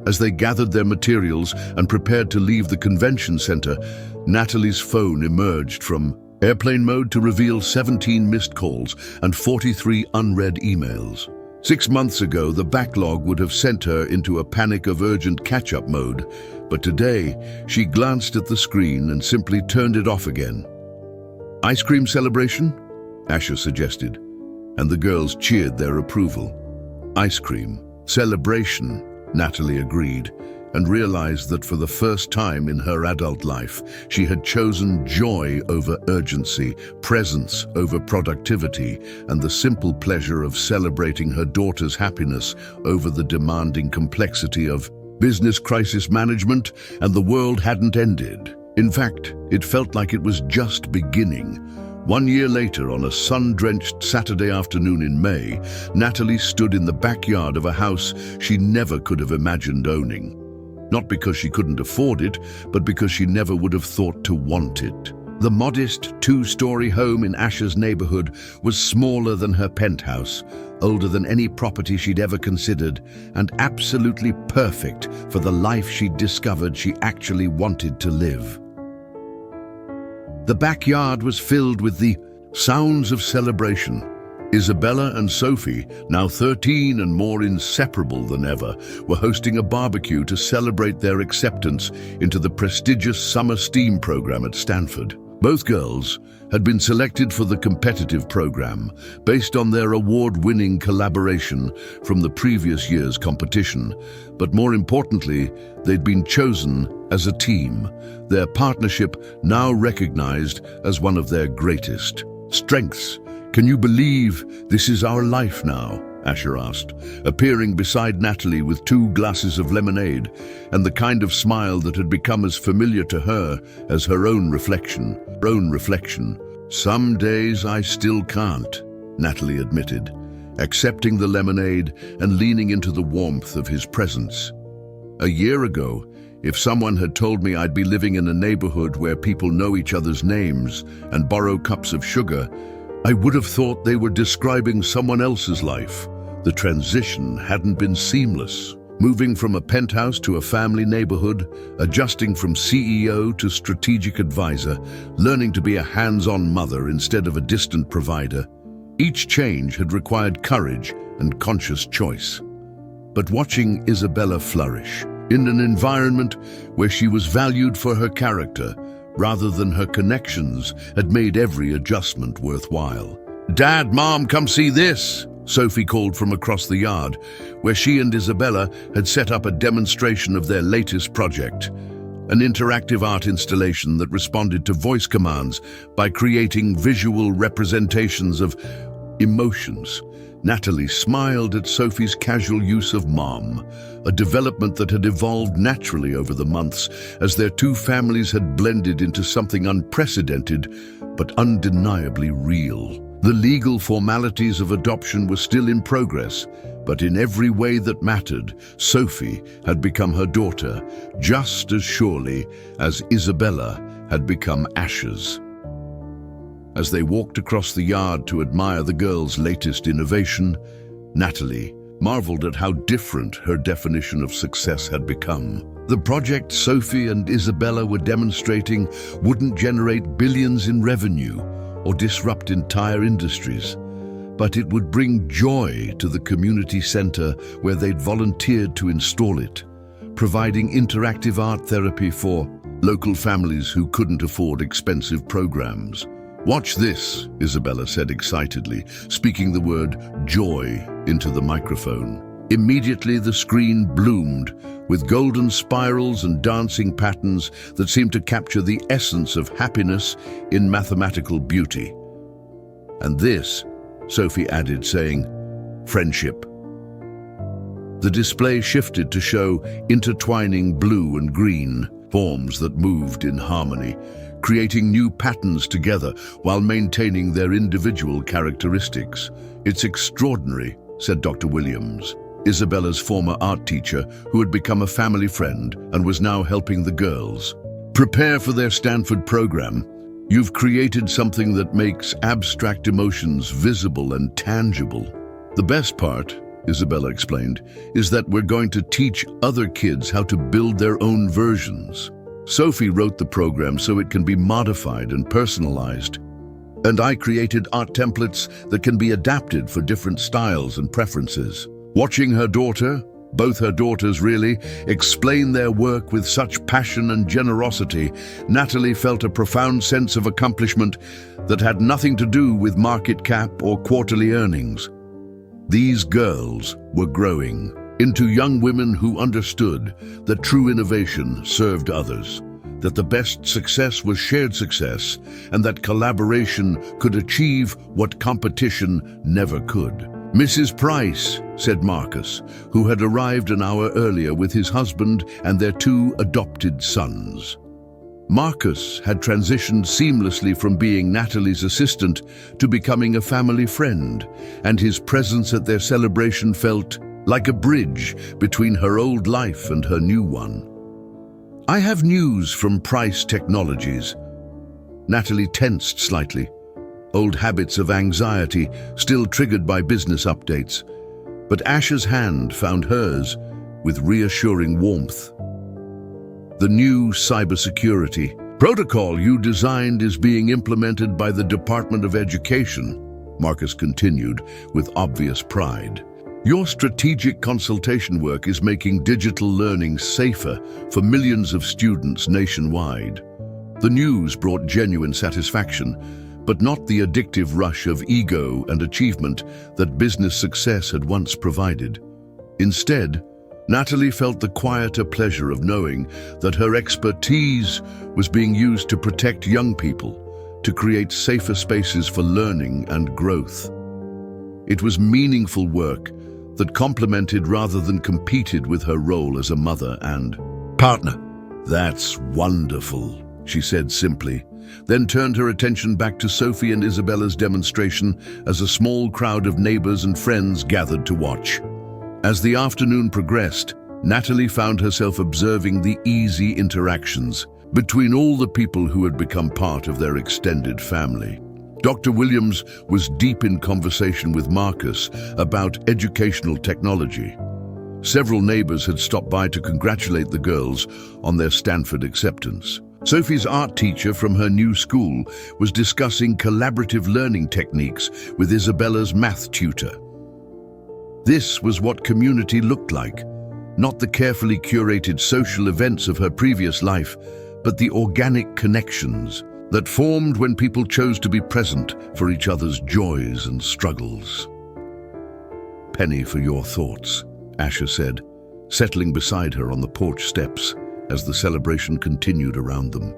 Speaker 1: As they gathered their materials and prepared to leave the convention center, Natalie's phone emerged from airplane mode to reveal 17 missed calls and 43 unread emails. 6 months ago, the backlog would have sent her into a panic of urgent catch-up mode, but today she glanced at the screen and simply turned it off again. "Ice cream celebration?" Asher suggested, and the girls cheered their approval. "Ice cream celebration," Natalie agreed, and realized that for the first time in her adult life, she had chosen joy over urgency, presence over productivity, and the simple pleasure of celebrating her daughter's happiness over the demanding complexity of business crisis management, and the world hadn't ended. In fact, it felt like it was just beginning. 1 year later, on a sun-drenched Saturday afternoon in May, Natalie stood in the backyard of a house she never could have imagined owning. Not because she couldn't afford it, but because she never would have thought to want it. The modest 2-story home in Asher's neighborhood was smaller than her penthouse, older than any property she'd ever considered, and absolutely perfect for the life she'd discovered she actually wanted to live. The backyard was filled with the Sounds of celebration. Isabella and Sophie, now 13 and more inseparable than ever, were hosting a barbecue to celebrate their acceptance into the prestigious summer STEAM program at Stanford. Both girls had been selected for the competitive program based on their award-winning collaboration from the previous year's competition, but more importantly, they'd been chosen as a team, their partnership now recognized as one of their greatest strengths. "Can you believe this is our life now?" Asher asked, appearing beside Natalie with 2 glasses of lemonade and the kind of smile that had become as familiar to her as her own reflection. "Some days I still can't," Natalie admitted, accepting the lemonade and leaning into the warmth of his presence. "A year ago, if someone had told me I'd be living in a neighborhood where people know each other's names and borrow cups of sugar, I would have thought they were describing someone else's life." The transition hadn't been seamless. Moving from a penthouse to a family neighborhood, adjusting from CEO to strategic advisor, learning to be a hands-on mother instead of a distant provider. Each change had required courage and conscious choice. But watching Isabella flourish, in an environment where she was valued for her character rather than her connections, had made every adjustment worthwhile. "Dad, Mom, come see this!" Sophie called from across the yard, where she and Isabella had set up a demonstration of their latest project, an interactive art installation that responded to voice commands by creating visual representations of emotions. Natalie smiled at Sophie's casual use of mom, a development that had evolved naturally over the months as their 2 families had blended into something unprecedented but undeniably real. The legal formalities of adoption were still in progress, but in every way that mattered, Sophie had become her daughter, just as surely as Isabella had become Asher's. As they walked across the yard to admire the girl's latest innovation, Natalie marveled at how different her definition of success had become. The project Sophie and Isabella were demonstrating wouldn't generate billions in revenue or disrupt entire industries, but it would bring joy to the community center where they'd volunteered to install it, providing interactive art therapy for local families who couldn't afford expensive programs. "Watch this," Isabella said excitedly, speaking the word joy into the microphone. Immediately the screen bloomed with golden spirals and dancing patterns that seemed to capture the essence of happiness in mathematical beauty. "And this," Sophie added, saying, "friendship." The display shifted to show intertwining blue and green forms that moved in harmony, creating new patterns together while maintaining their individual characteristics. "It's extraordinary," said Dr. Williams, Isabella's former art teacher who had become a family friend and was now helping the girls prepare for their Stanford program. "You've created something that makes abstract emotions visible and tangible. The best part," Isabella explained, "is that we're going to teach other kids how to build their own versions. Sophie wrote the program so it can be modified and personalized, and I created art templates that can be adapted for different styles and preferences." Watching her daughter, both her daughters really, explain their work with such passion and generosity, Natalie felt a profound sense of accomplishment that had nothing to do with market cap or quarterly earnings. These girls were growing into young women who understood that true innovation served others, that the best success was shared success, and that collaboration could achieve what competition never could. "Mrs. Price," said Marcus, who had arrived an hour earlier with his husband and their 2 adopted sons. Marcus had transitioned seamlessly from being Natalie's assistant to becoming a family friend, and his presence at their celebration felt like a bridge between her old life and her new one. "I have news from Price Technologies." Natalie tensed slightly, old habits of anxiety still triggered by business updates, but Asher's hand found hers with reassuring warmth. "The new cybersecurity Protocol you designed is being implemented by the Department of Education, Marcus continued with obvious pride. Your strategic consultation work is making digital learning safer for millions of students nationwide. The news brought genuine satisfaction, but not the addictive rush of ego and achievement that business success had once provided. Instead, Natalie felt the quieter pleasure of knowing that her expertise was being used to protect young people, to create safer spaces for learning and growth. It was meaningful work that complemented rather than competed with her role as a mother and partner. "That's wonderful," she said simply, then turned her attention back to Sophie and Isabella's demonstration as a small crowd of neighbors and friends gathered to watch. As the afternoon progressed, Natalie found herself observing the easy interactions between all the people who had become part of their extended family. Dr. Williams was deep in conversation with Marcus about educational technology. Several neighbors had stopped by to congratulate the girls on their Stanford acceptance. Sophie's art teacher from her new school was discussing collaborative learning techniques with Isabella's math tutor. This was what community looked like, not the carefully curated social events of her previous life, but the organic connections that formed when people chose to be present for each other's joys and struggles. "Penny for your thoughts," Asher said, settling beside her on the porch steps as the celebration continued around them.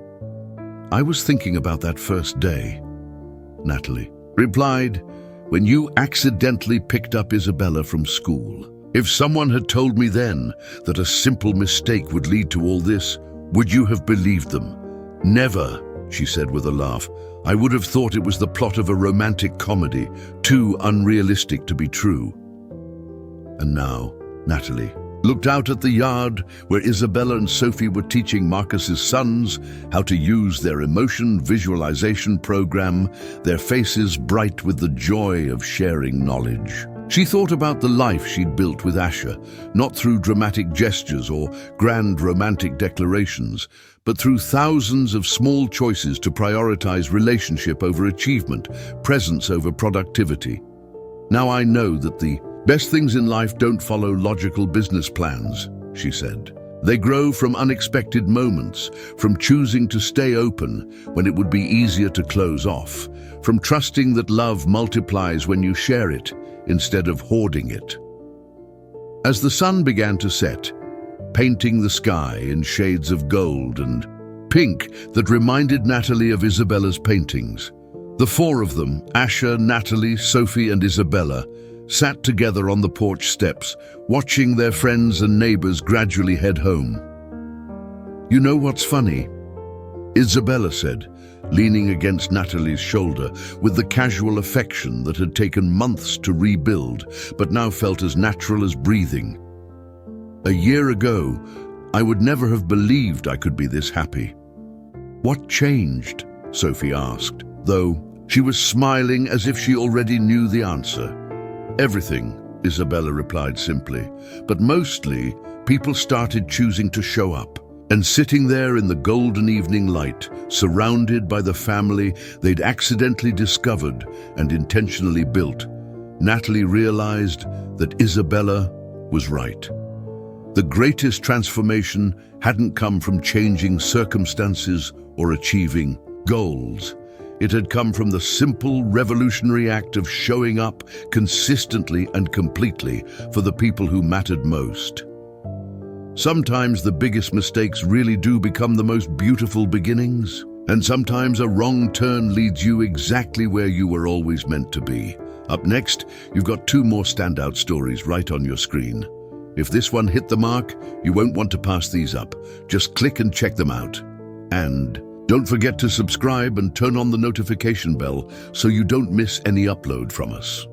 Speaker 1: "I was thinking about that first day," Natalie replied, "when you accidentally picked up Isabella from school. If someone had told me then that a simple mistake would lead to all this, would you have believed them?" "Never," she said with a laugh. "I would have thought it was the plot of a romantic comedy, too unrealistic to be true." And now, Natalie looked out at the yard where Isabella and Sophie were teaching Marcus's sons how to use their emotion visualization program, their faces bright with the joy of sharing knowledge. She thought about the life she'd built with Asher, not through dramatic gestures or grand romantic declarations, but through thousands of small choices to prioritize relationship over achievement, presence over productivity. "Now I know that the best things in life don't follow logical business plans," she said. "They grow from unexpected moments, from choosing to stay open when it would be easier to close off, from trusting that love multiplies when you share it instead of hoarding it." As the sun began to set, painting the sky in shades of gold and pink that reminded Natalie of Isabella's paintings, the four of them, Asher, Natalie, Sophie and Isabella, sat together on the porch steps, watching their friends and neighbors gradually head home. "You know what's funny?" Isabella said, leaning against Natalie's shoulder with the casual affection that had taken months to rebuild, but now felt as natural as breathing. "A year ago, I would never have believed I could be this happy." "What changed?" Sophie asked, though she was smiling as if she already knew the answer. "Everything," Isabella replied simply, "but mostly people started choosing to show up. And sitting there in the golden evening light, surrounded by the family they'd accidentally discovered and intentionally built, Natalie realized that Isabella was right. The greatest transformation hadn't come from changing circumstances or achieving goals. It had come from the simple, revolutionary act of showing up consistently and completely for the people who mattered most. Sometimes the biggest mistakes really do become the most beautiful beginnings, and sometimes a wrong turn leads you exactly where you were always meant to be. Up next, you've got two more standout stories right on your screen. If this one hit the mark, you won't want to pass these up. Just click and check them out. And don't forget to subscribe and turn on the notification bell so you don't miss any upload from us.